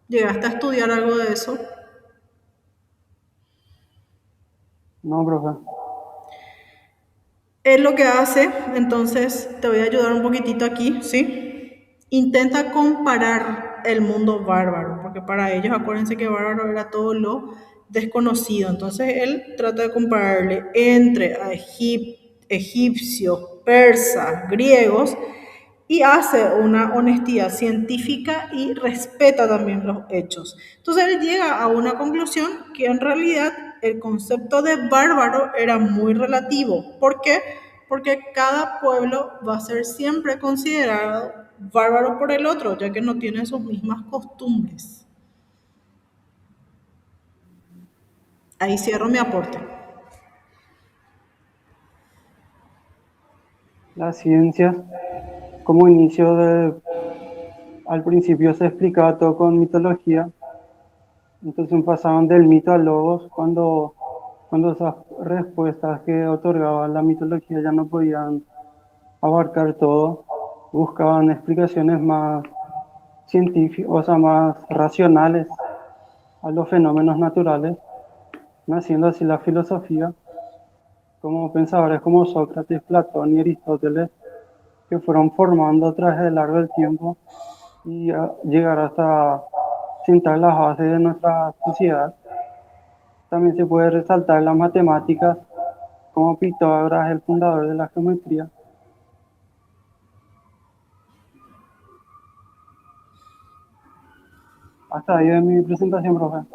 ¿Llegaste a estudiar algo de eso? No, profe. Es lo que hace, entonces te voy a ayudar un poquitito aquí, ¿sí? Intenta comparar el mundo bárbaro, porque para ellos acuérdense que bárbaro era todo lo desconocido. Entonces él trata de compararle entre a egipcios, persas, griegos y hace una honestidad científica y respeta también los hechos. Entonces él llega a una conclusión que en realidad el concepto de bárbaro era muy relativo. ¿Por qué? Porque cada pueblo va a ser siempre considerado bárbaro por el otro, ya que no tiene sus mismas costumbres. Ahí cierro mi aporte. Las ciencias, como inicio al principio se explicaba todo con mitología, entonces pasaban del mito al logos cuando esas respuestas que otorgaba la mitología ya no podían abarcar todo, buscaban explicaciones más científicas, o sea, más racionales a los fenómenos naturales, naciendo así la filosofía, como pensadores como Sócrates, Platón y Aristóteles, que fueron formando a través del largo del tiempo y llegar hasta sentar las bases de nuestra sociedad. También se puede resaltar las matemáticas, como Pitágoras, el fundador de la geometría. Hasta ahí de mi presentación, profe.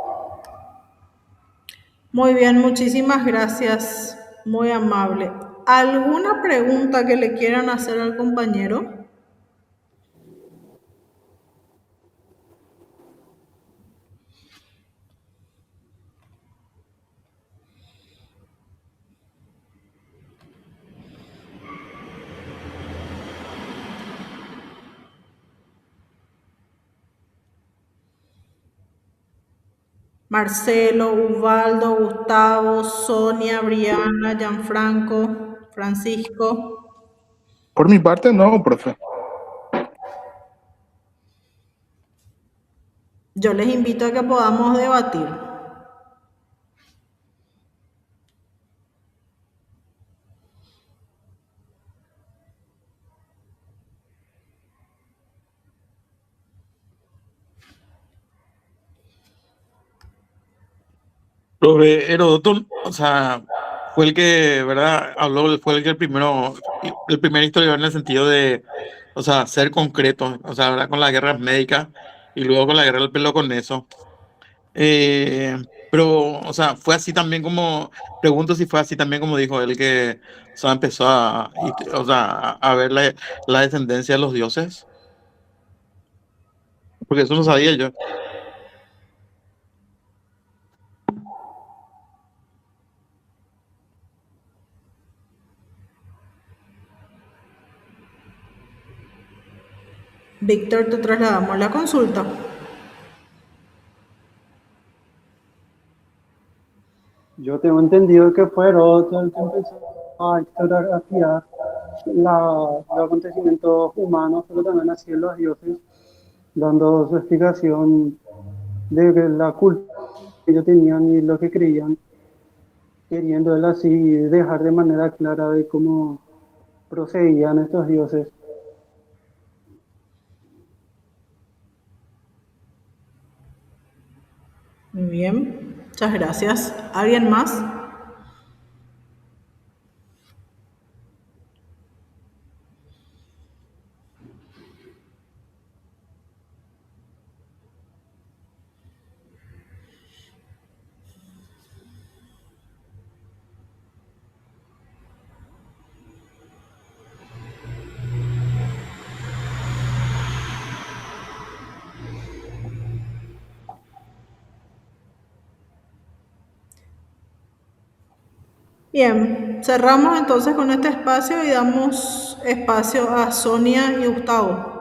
Muy bien, muchísimas gracias. Muy amable. ¿Alguna pregunta que le quieran hacer al compañero? Marcelo, Ubaldo, Gustavo, Sonia, Briana, Gianfranco, Francisco. Por mi parte, no, profe. Yo les invito a que podamos debatir. Profe, Heródoto, o sea, fue el que, ¿verdad? Habló, fue el que el primer historiador en el sentido de, o sea, ser concreto, o sea, ¿verdad? Con las guerras médicas y luego con la guerra del Peloponeso. Pero, o sea, fue así también como, pregunto si fue así también como dijo él que, o sea, empezó o sea, a ver la descendencia de los dioses, porque eso no sabía yo. Víctor, te trasladamos la consulta. Yo tengo entendido que fue Heródoto el que empezó a historiografiar los acontecimientos humanos, pero también así de los dioses, dando su explicación de la cultura que ellos tenían y lo que creían. queriendo él así dejar de manera clara de cómo procedían estos dioses. Muy bien, muchas gracias. ¿Alguien más? Bien, cerramos entonces con este espacio y damos espacio a Sonia y Gustavo.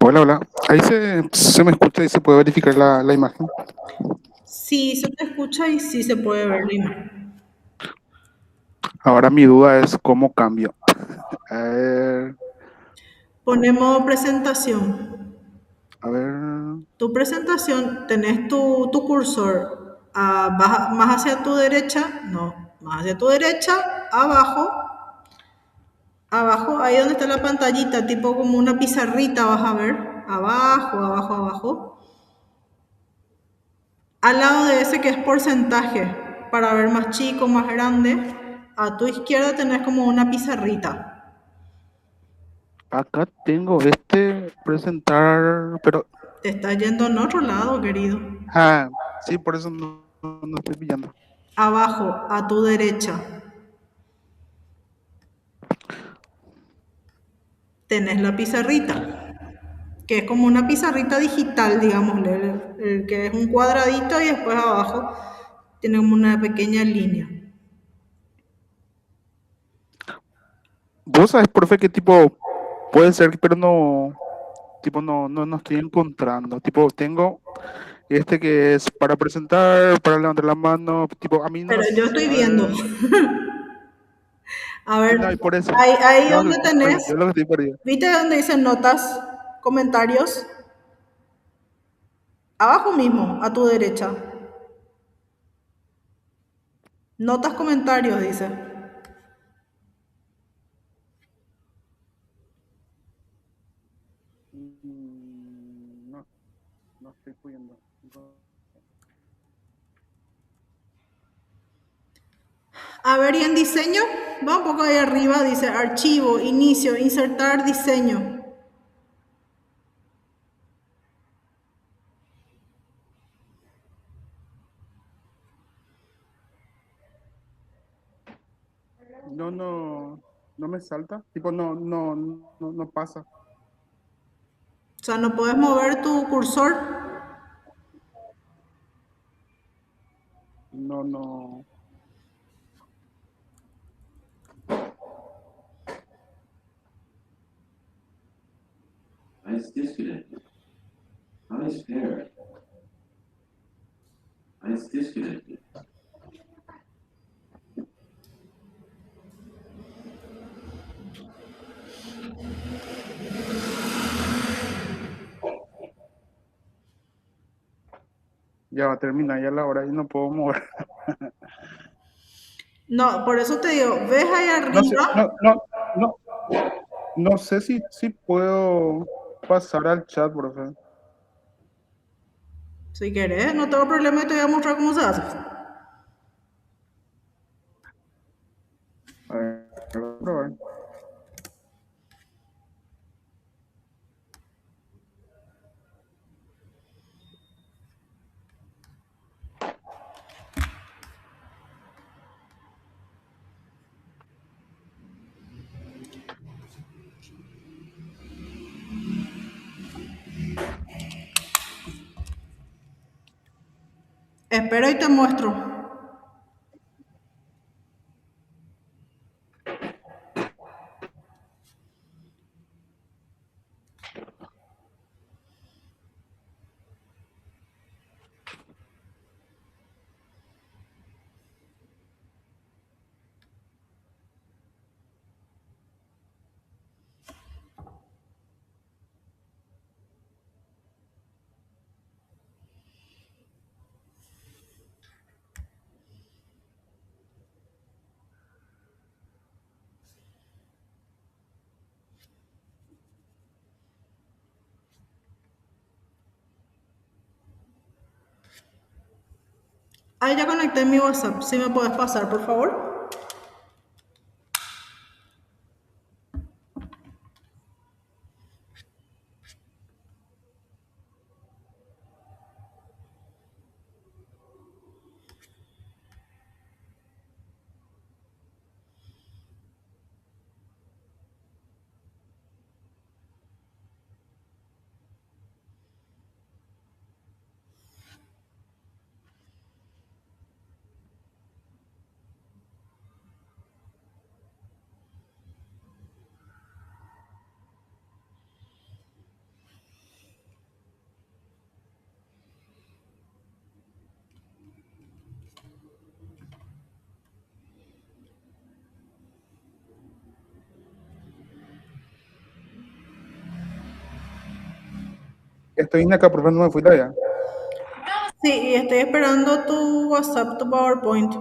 Hola, hola. Ahí se me escucha y se puede verificar la imagen. Sí, se te escucha y sí se puede ver la imagen. Ahora mi duda es cómo cambio. A ver, Ponemos presentación. a ver. Tu presentación, tenés tu cursor más hacia tu derecha, no, más hacia tu derecha, abajo, abajo, ahí donde está la pantallita, tipo como una pizarrita vas a ver, abajo, abajo, abajo. Al lado de ese que es porcentaje, para ver más chico, más grande, a tu izquierda tenés como una pizarrita. Acá tengo presentar, pero Te está yendo en otro lado, querido. sí, por eso no estoy pillando. Abajo, a tu derecha, tenés la pizarrita, que es como una pizarrita digital, digámosle, el que es un cuadradito y después abajo tiene como una pequeña línea. Vos sabés, profe, qué tipo puede ser, pero no estoy encontrando. Tipo, tengo que es para presentar, para levantar la mano, tipo, a mí no Pero me... yo estoy A viendo. ver, A sí, ver, no, y por eso. ahí No, donde tenés, yo lo que estoy perdido. ¿viste donde dice notas, comentarios? Abajo mismo, a tu derecha. Notas, comentarios, dice. No, no estoy pudiendo. A ver, y en diseño, va un poco ahí arriba, dice archivo, inicio, insertar diseño. No me salta. Tipo, no pasa. O sea, no puedes mover tu cursor. No. Ice disconnected. Ice paired. Ice disconnected. Ya va a terminar ya la hora y no puedo mover. No, por eso te digo, ves ahí No sé, arriba. no, no sé si puedo pasar al chat, profe. Si querés, no tengo problema y te voy a mostrar cómo se hace. Voy a probar. Espero y te muestro. Ahí ya conecté mi WhatsApp. Si me puedes pasar, por favor. Estoy en acá, profe, no me fui todavía. Sí, y estoy esperando tu WhatsApp, tu PowerPoint.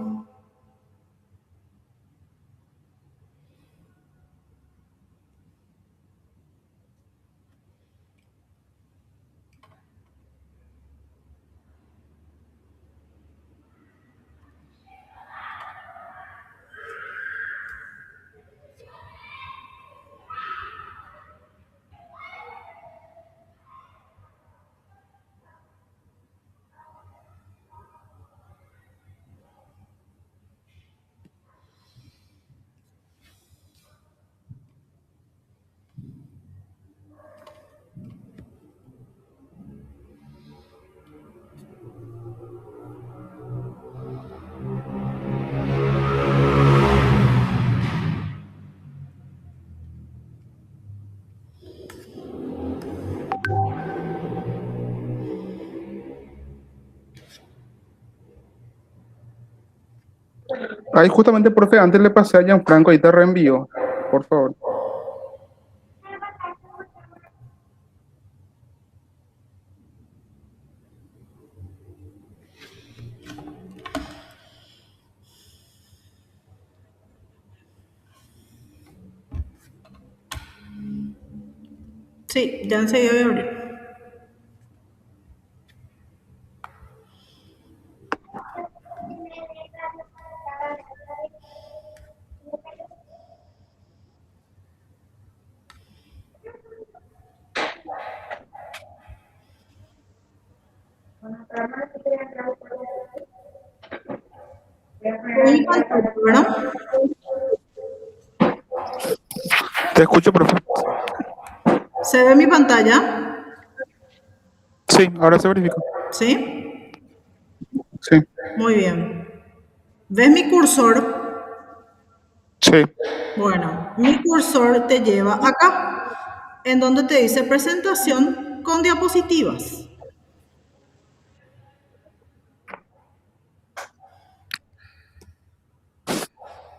Ahí justamente, profe, antes le pasé a Gianfranco, ahí te reenvío, por favor. Sí, ya enseguida voy a abrir. Mi pantalla, ¿verdad? Te escucho, profe. ¿Se ve mi pantalla? Sí, ahora se verifica. ¿Sí? Sí, Muy bien. ¿Ves mi cursor? sí. Bueno, mi cursor te lleva acá, en donde te dice presentación con diapositivas.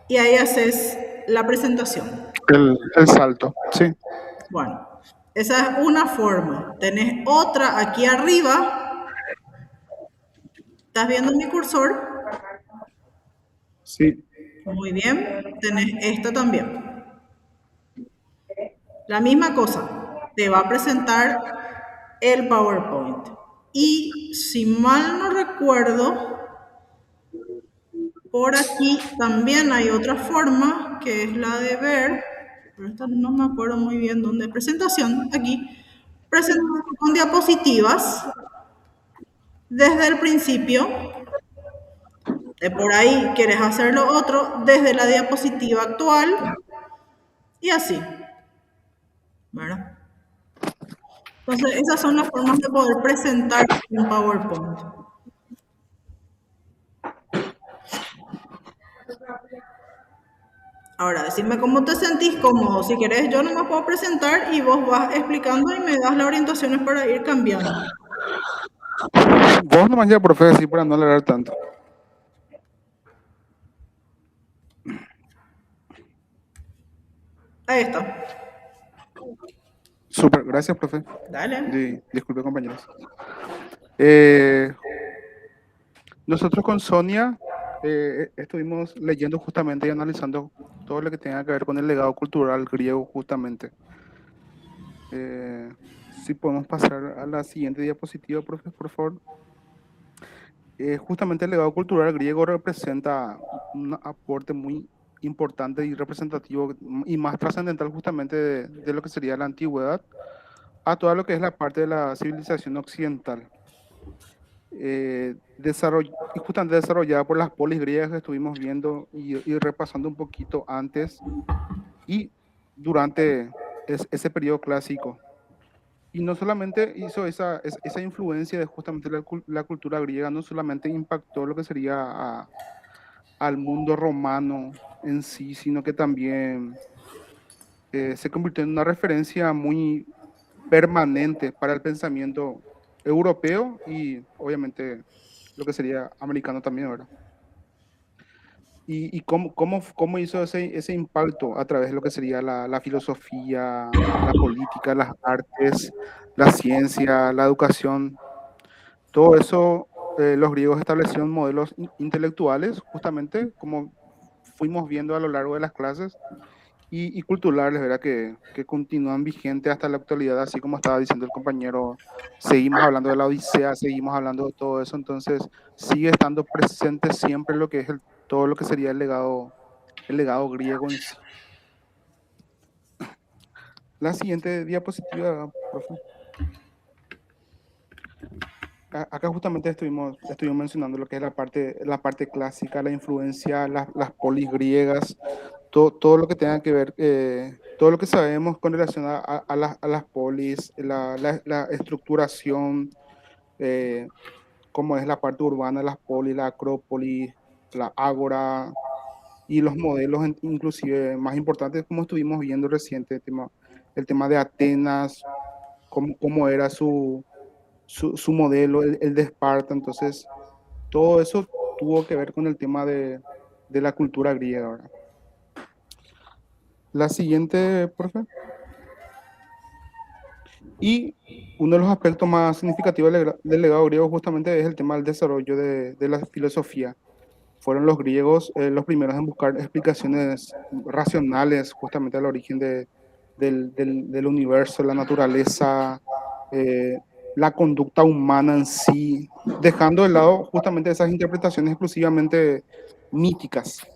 Y ahí haces la presentación. El salto, sí. Bueno, esa es una forma. Tenés otra aquí arriba. ¿Estás viendo mi cursor? Sí. Muy bien. Tenés esta también. La misma cosa. Te va a presentar el PowerPoint. Y si mal no recuerdo, por aquí también hay otra forma que es la de ver, pero esta no me acuerdo muy bien dónde, presentación, aquí, presentación con diapositivas desde el principio, de por ahí quieres hacer lo otro desde la diapositiva actual y así, ¿verdad? Entonces, esas son las formas de poder presentar un PowerPoint. Ahora, decime cómo te sentís cómodo. Si querés, yo no me puedo presentar y vos vas explicando y me das las orientaciones para ir cambiando. Vos nomás ya, profe, así para no alargar tanto. Ahí está. Súper, gracias, profe. Dale. Disculpe, compañeros. Nosotros con Sonia estuvimos leyendo justamente y analizando todo lo que tenga que ver con el legado cultural griego justamente. Si podemos pasar a la siguiente diapositiva, profe, por favor. Justamente el legado cultural griego representa un aporte muy importante y representativo y más trascendental justamente de lo que sería la antigüedad a toda lo que es la parte de la civilización occidental. Y justamente desarrollada por las polis griegas que estuvimos viendo y repasando un poquito antes y durante ese periodo clásico. Y no solamente hizo esa influencia de justamente la cultura griega, no solamente impactó lo que sería al mundo romano en sí, sino que también se convirtió en una referencia muy permanente para el pensamiento europeo y obviamente lo que sería americano también, ¿verdad? Y cómo hizo ese impacto a través de lo que sería la filosofía, la política, las artes, la ciencia, la educación. Todo eso, los griegos establecieron modelos intelectuales, justamente como fuimos viendo a lo largo de las clases, y culturales, ¿verdad? Que continúan vigentes hasta la actualidad, así como estaba diciendo el compañero. Seguimos hablando de la Odisea, seguimos hablando de todo eso, entonces sigue estando presente siempre lo que es todo lo que sería el legado griego en sí. La siguiente diapositiva, profe. Acá justamente estuvimos mencionando lo que es la parte clásica, la influencia, las polis griegas, todo lo que tenga que ver, todo lo que sabemos con relación a las polis, la estructuración, como es la parte urbana de las polis, la acrópolis, la ágora y los modelos inclusive más importantes, como estuvimos viendo reciente, el tema de Atenas, cómo era su modelo, el de Esparta. Entonces, todo eso tuvo que ver con el tema de la cultura griega, ¿verdad? La siguiente, profe. Y uno de los aspectos más significativos del legado griego justamente es el tema del desarrollo de la filosofía. Fueron los griegos los primeros en buscar explicaciones racionales justamente al origen del universo, la naturaleza, la conducta humana en sí, dejando de lado justamente esas interpretaciones exclusivamente míticas.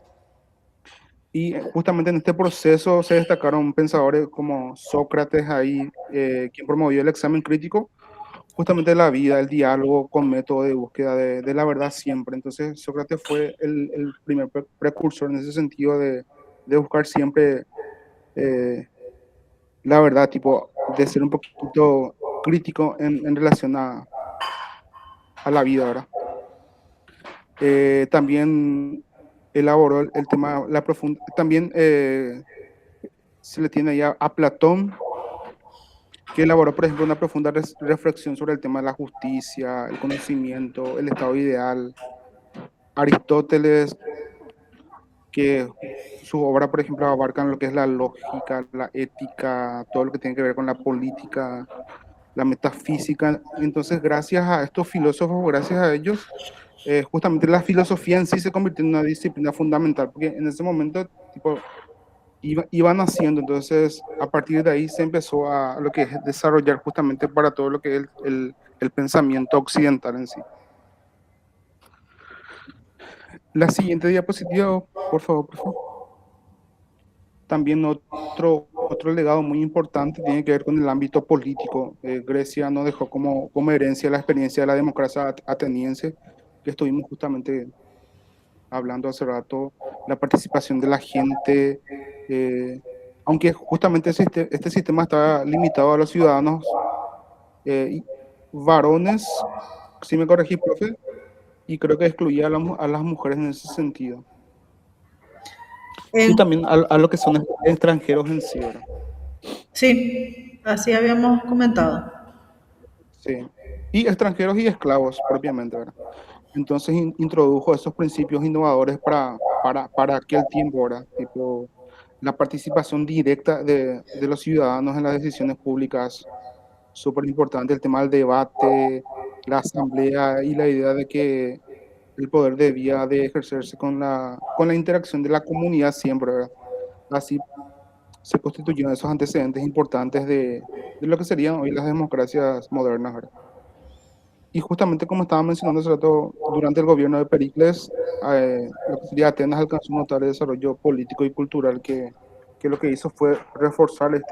Y justamente en este proceso se destacaron pensadores como Sócrates, ahí, quien promovió el examen crítico, justamente la vida, el diálogo con método de búsqueda de la verdad siempre. Entonces Sócrates fue el primer precursor en ese sentido de buscar siempre la verdad, tipo, de ser un poquito crítico en relación a la vida, ¿verdad? También elaboró el tema, también se le tiene ya a Platón, que elaboró, por ejemplo, una profunda reflexión sobre el tema de la justicia, el conocimiento, el estado ideal. Aristóteles, que su obra, por ejemplo, abarcan lo que es la lógica, la ética, todo lo que tiene que ver con la política, la metafísica. Entonces, gracias a estos filósofos, gracias a ellos, justamente la filosofía en sí se convirtió en una disciplina fundamental, porque en ese momento, tipo, iban haciendo, entonces a partir de ahí se empezó a lo que es desarrollar justamente para todo lo que es el pensamiento occidental en sí. La siguiente diapositiva, por favor, por favor. También otro legado muy importante tiene que ver con el ámbito político. Grecia nos dejó como herencia la experiencia de la democracia ateniense, que estuvimos justamente hablando hace rato, la participación de la gente, aunque justamente este sistema está limitado a los ciudadanos varones, si me corregís, profe, y creo que excluía a las mujeres en ese sentido. Y En- también a lo que son extranjeros en sí, ¿verdad? sí, así habíamos comentado. Sí. Y extranjeros y esclavos, propiamente, ¿verdad? Entonces introdujo esos principios innovadores para aquel tiempo, ¿verdad? Tipo, la participación directa de los ciudadanos en las decisiones públicas, súper importante, el tema del debate, la asamblea y la idea de que el poder debía de ejercerse con la interacción de la comunidad siempre, ¿verdad? Así se constituyeron esos antecedentes importantes de lo que serían hoy las democracias modernas, ¿verdad? Y justamente como estaba mencionando hace rato, durante el gobierno de Pericles, lo que sería Atenas alcanzó un notable desarrollo político y cultural que lo que hizo fue reforzar el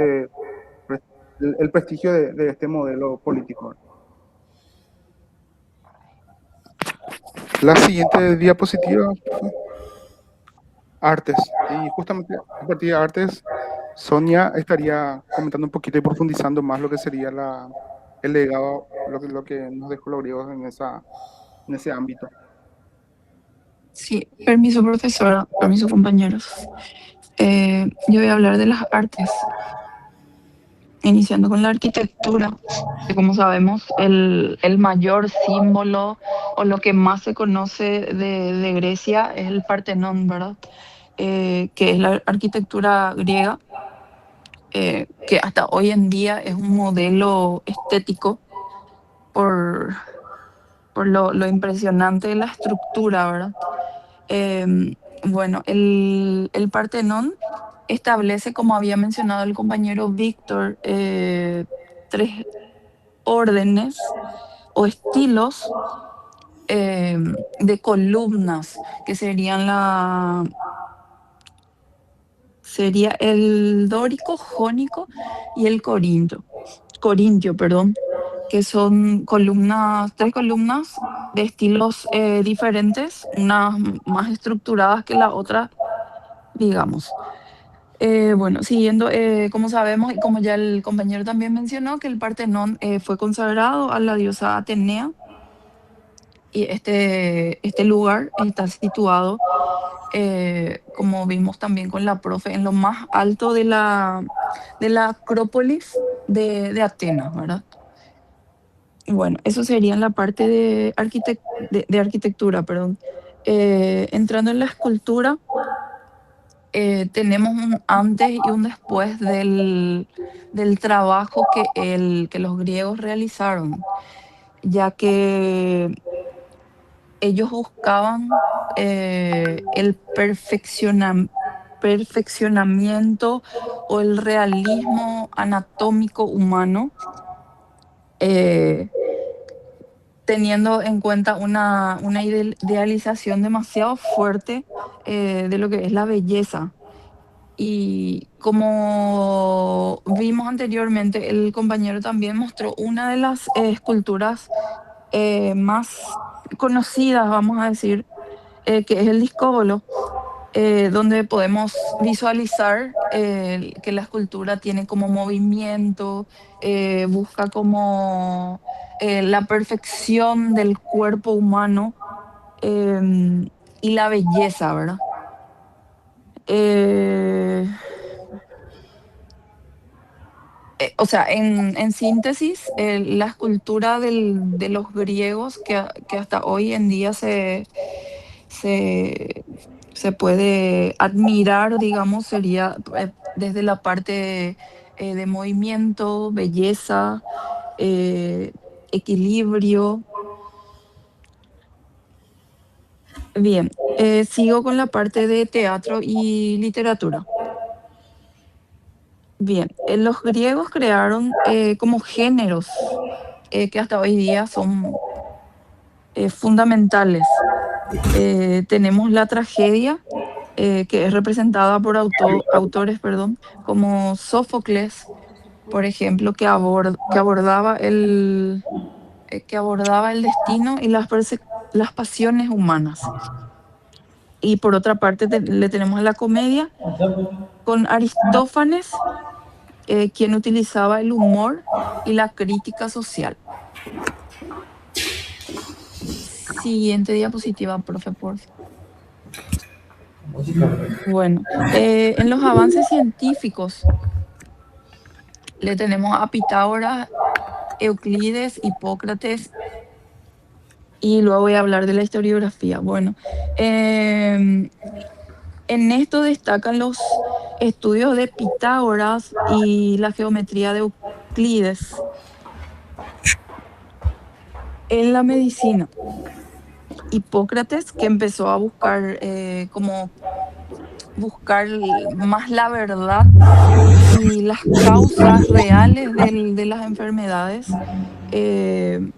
prestigio de este modelo político. La siguiente diapositiva, artes. Y justamente a partir de artes, Sonia estaría comentando un poquito y profundizando más lo que sería el legado, lo que nos dejó los griegos en ese ámbito. Sí, permiso profesora, permiso compañeros. Yo voy a hablar de las artes, iniciando con la arquitectura, que como sabemos el mayor símbolo o lo que más se conoce de Grecia es el Partenón, ¿verdad? Que es la arquitectura griega, que hasta hoy en día es un modelo estético por, por lo impresionante de la estructura, ¿verdad? Bueno, el Partenón establece, como había mencionado el compañero Víctor, tres órdenes o estilos de columnas, que sería el dórico, jónico y el corintio, perdón, que son tres columnas de estilos diferentes, unas más estructuradas que la otra, digamos. Bueno, siguiendo, como sabemos y como ya el compañero también mencionó, que el Partenón fue consagrado a la diosa Atenea y este lugar está situado, como vimos también con la profe, en lo más alto de la Acrópolis de Atenas, ¿verdad? Bueno, eso sería en la parte de arquitectura, perdón. Entrando en la escultura, tenemos un antes y un después del trabajo que los griegos realizaron, ya que ellos buscaban el perfeccionamiento o el realismo anatómico humano, eh, teniendo en cuenta una idealización demasiado fuerte de lo que es la belleza. Y como vimos anteriormente, el compañero también mostró una de las esculturas más conocidas, vamos a decir, que es el discóbolo, donde podemos visualizar que la escultura tiene como movimiento, busca como la perfección del cuerpo humano y la belleza, ¿verdad? Eh, o sea, en síntesis, la escultura de los griegos que hasta hoy en día se, se puede admirar, digamos, sería desde la parte de movimiento, belleza, eh, equilibrio. Bien, sigo con la parte de teatro y literatura. Bien, los griegos crearon como géneros que hasta hoy día son fundamentales. Tenemos la tragedia, que es representada por autores, perdón, como Sófocles, por ejemplo, que abordaba el destino y las pasiones humanas. Y por otra parte le tenemos la comedia con Aristófanes, quien utilizaba el humor y la crítica social. Siguiente diapositiva, profe, por favor. Bueno, en los avances científicos le tenemos a Pitágoras, Euclides, Hipócrates, y luego voy a hablar de la historiografía. Bueno, en esto destacan los estudios de Pitágoras y la geometría de Euclides. En la medicina, Hipócrates, que empezó a buscar buscar más la verdad y las causas reales de las enfermedades, en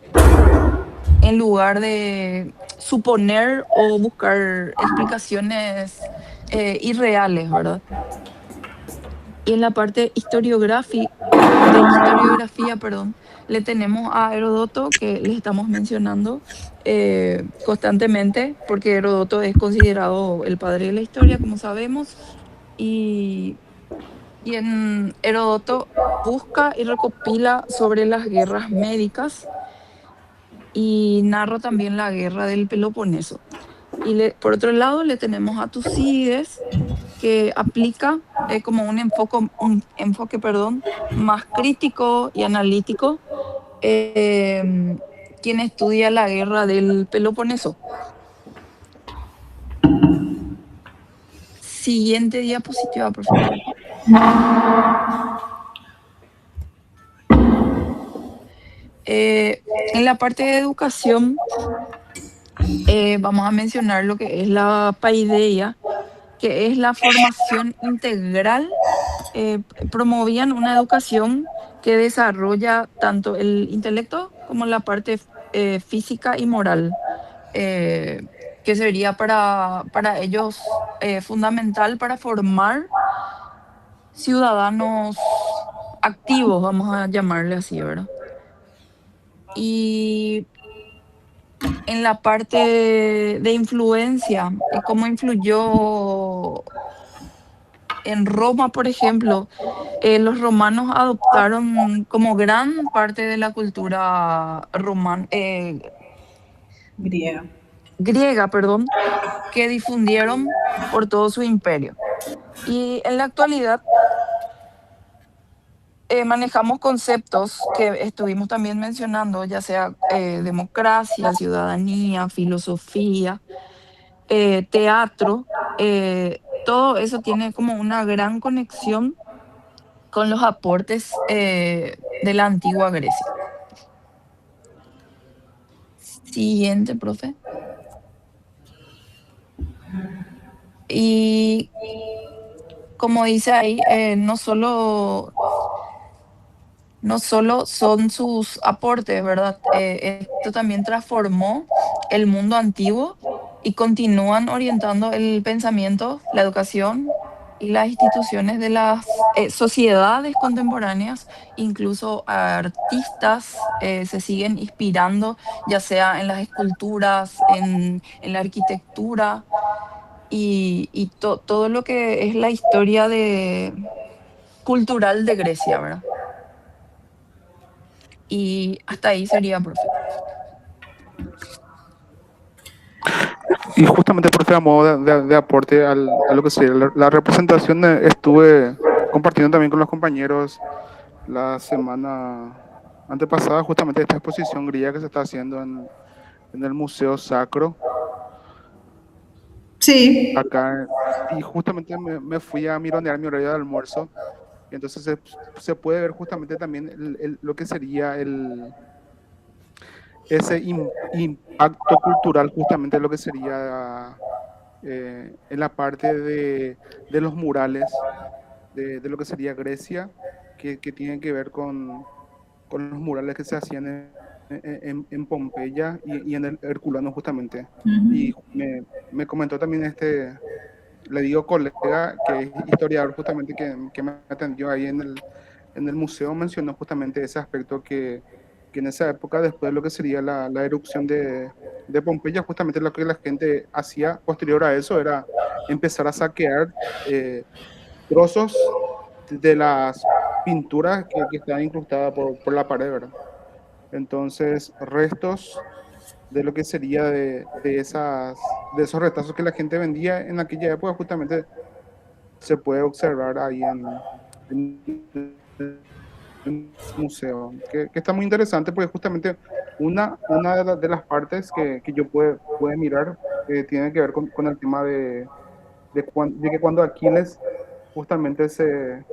lugar de suponer o buscar explicaciones irreales, ¿verdad? Y en la parte historiografía, perdón, le tenemos a Heródoto, que le estamos mencionando constantemente, porque Heródoto es considerado el padre de la historia, como sabemos, y en Heródoto busca y recopila sobre las guerras médicas y narra también la guerra del Peloponeso. Y por otro lado le tenemos a Tucídides, que aplica como un enfoque, perdón, más crítico y analítico, quien estudia la guerra del Peloponeso. Siguiente diapositiva, por favor. En la parte de educación, vamos a mencionar lo que es la paideia, que es la formación integral. Promovían una educación que desarrolla tanto el intelecto como la parte física y moral, que sería para ellos fundamental para formar ciudadanos activos, vamos a llamarle así, ¿verdad? Y en la parte de influencia, cómo influyó en Roma, por ejemplo, los romanos adoptaron como gran parte de la cultura Griega. griega, perdón, que difundieron por todo su imperio. Y en la actualidad manejamos conceptos que estuvimos también mencionando, ya sea democracia, ciudadanía, filosofía, teatro. Todo eso tiene como una gran conexión con los aportes de la antigua Grecia. Siguiente, profe. Y como dice ahí, no solo son sus aportes, ¿verdad? Esto también transformó el mundo antiguo y continúan orientando el pensamiento, la educación y las instituciones de las sociedades contemporáneas. Incluso artistas se siguen inspirando, ya sea en las esculturas, en la arquitectura y todo lo que es la historia cultural de Grecia, ¿verdad? Y hasta ahí sería, profe. Y justamente, profe, a modo de aporte a lo que sería la representación, estuve compartiendo también con los compañeros la semana antepasada justamente esta exposición griega que se está haciendo en el Museo Sacro, Sí, acá, y justamente me fui a mironear mi horario de almuerzo, y entonces se puede ver justamente también lo que sería ese impacto cultural, justamente lo que sería en la parte de los murales, de lo que sería Grecia, que tienen que ver con los murales que se hacían en Pompeya y en el Herculano justamente. Y me comentó también le digo colega, que es historiador justamente que me atendió ahí en el museo, mencionó justamente ese aspecto que en esa época, después de lo que sería la erupción de Pompeya, justamente lo que la gente hacía posterior a eso era empezar a saquear trozos de las pinturas que estaban incrustadas por la pared, ¿verdad? Entonces, restos de lo que sería de esos retazos que la gente vendía en aquella época, justamente se puede observar ahí en el museo, que está muy interesante porque justamente una de las partes que yo pude mirar tiene que ver con el tema de que cuando Aquiles justamente se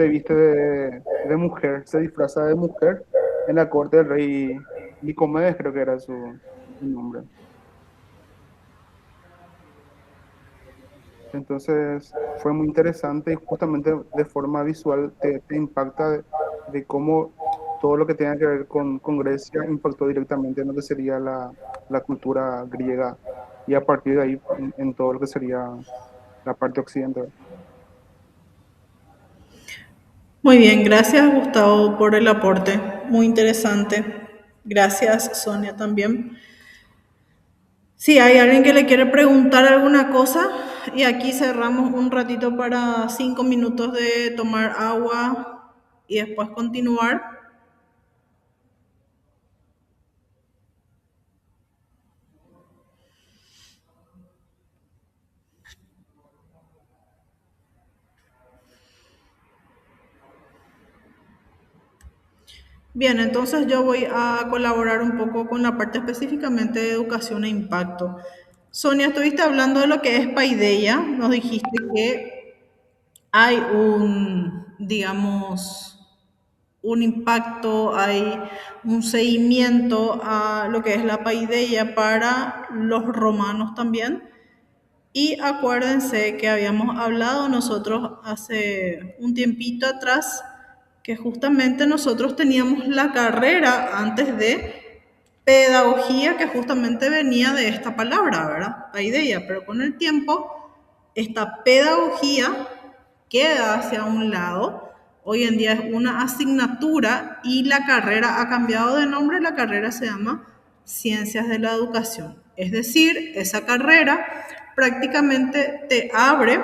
viste de mujer, se disfraza de mujer en la corte del rey Nicomedes, creo que era su nombre. Entonces fue muy interesante y justamente de forma visual te impacta de cómo todo lo que tenga que ver con Grecia impactó directamente en lo que sería la cultura griega y a partir de ahí en todo lo que sería la parte occidental. Muy bien, gracias Gustavo por el aporte, muy interesante. Gracias Sonia también. Si hay alguien que le quiere preguntar alguna cosa, y aquí cerramos un ratito para 5 minutos de tomar agua y después continuar. Bien, entonces yo voy a colaborar un poco con la parte específicamente de educación e impacto. Sonia, estuviste hablando de lo que es Paideia, nos dijiste que hay digamos, un impacto, hay un seguimiento a lo que es la paideia para los romanos también. Y acuérdense que habíamos hablado nosotros hace un tiempito atrás que justamente nosotros teníamos la carrera antes de pedagogía que justamente venía de esta palabra, ¿verdad? Paideia, pero con el tiempo esta pedagogía queda hacia un lado. Hoy en día es una asignatura y la carrera ha cambiado de nombre. La carrera se llama Ciencias de la Educación. Es decir, esa carrera prácticamente te abre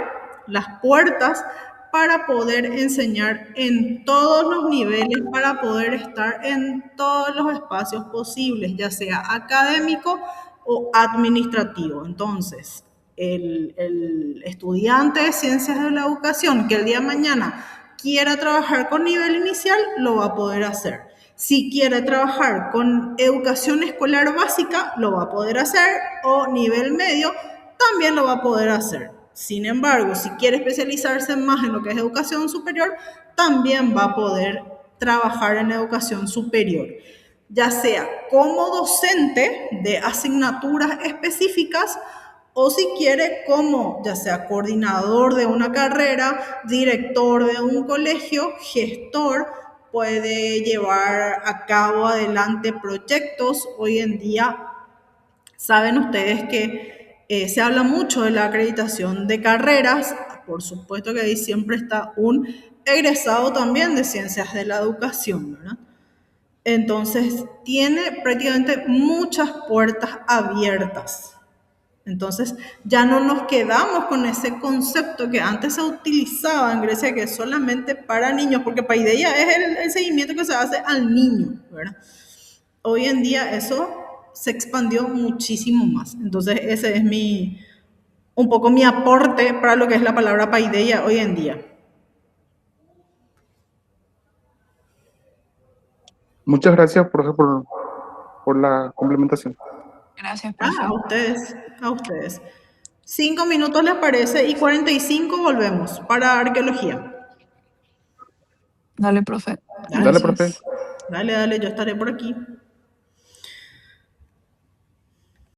las puertas para poder enseñar en todos los niveles, para poder estar en todos los espacios posibles, ya sea académico o administrativo. Entonces, el estudiante de ciencias de la educación que el día de mañana quiera trabajar con nivel inicial, lo va a poder hacer. Si quiere trabajar con educación escolar básica, lo va a poder hacer, o nivel medio, también lo va a poder hacer. Sin embargo, si quiere especializarse más en lo que es educación superior, también va a poder trabajar en educación superior, ya sea como docente de asignaturas específicas o si quiere como ya sea coordinador de una carrera, director de un colegio, gestor, puede llevar a cabo adelante proyectos. Hoy en día saben ustedes que se habla mucho de la acreditación de carreras. Por supuesto que ahí siempre está un egresado también de ciencias de la educación, ¿verdad? Entonces tiene prácticamente muchas puertas abiertas. Entonces ya no nos quedamos con ese concepto que antes se utilizaba en Grecia, que es solamente para niños, porque paideia es el seguimiento que se hace al niño, ¿verdad? Hoy en día eso se expandió muchísimo más. Entonces ese es un poco mi aporte para lo que es la palabra paideia hoy en día. Muchas gracias, profe, por la complementación. Gracias, profe. A ustedes. 5 minutos les parece y 45 volvemos para arqueología. Dale, profe. Dale, profe. Gracias. Dale, yo estaré por aquí.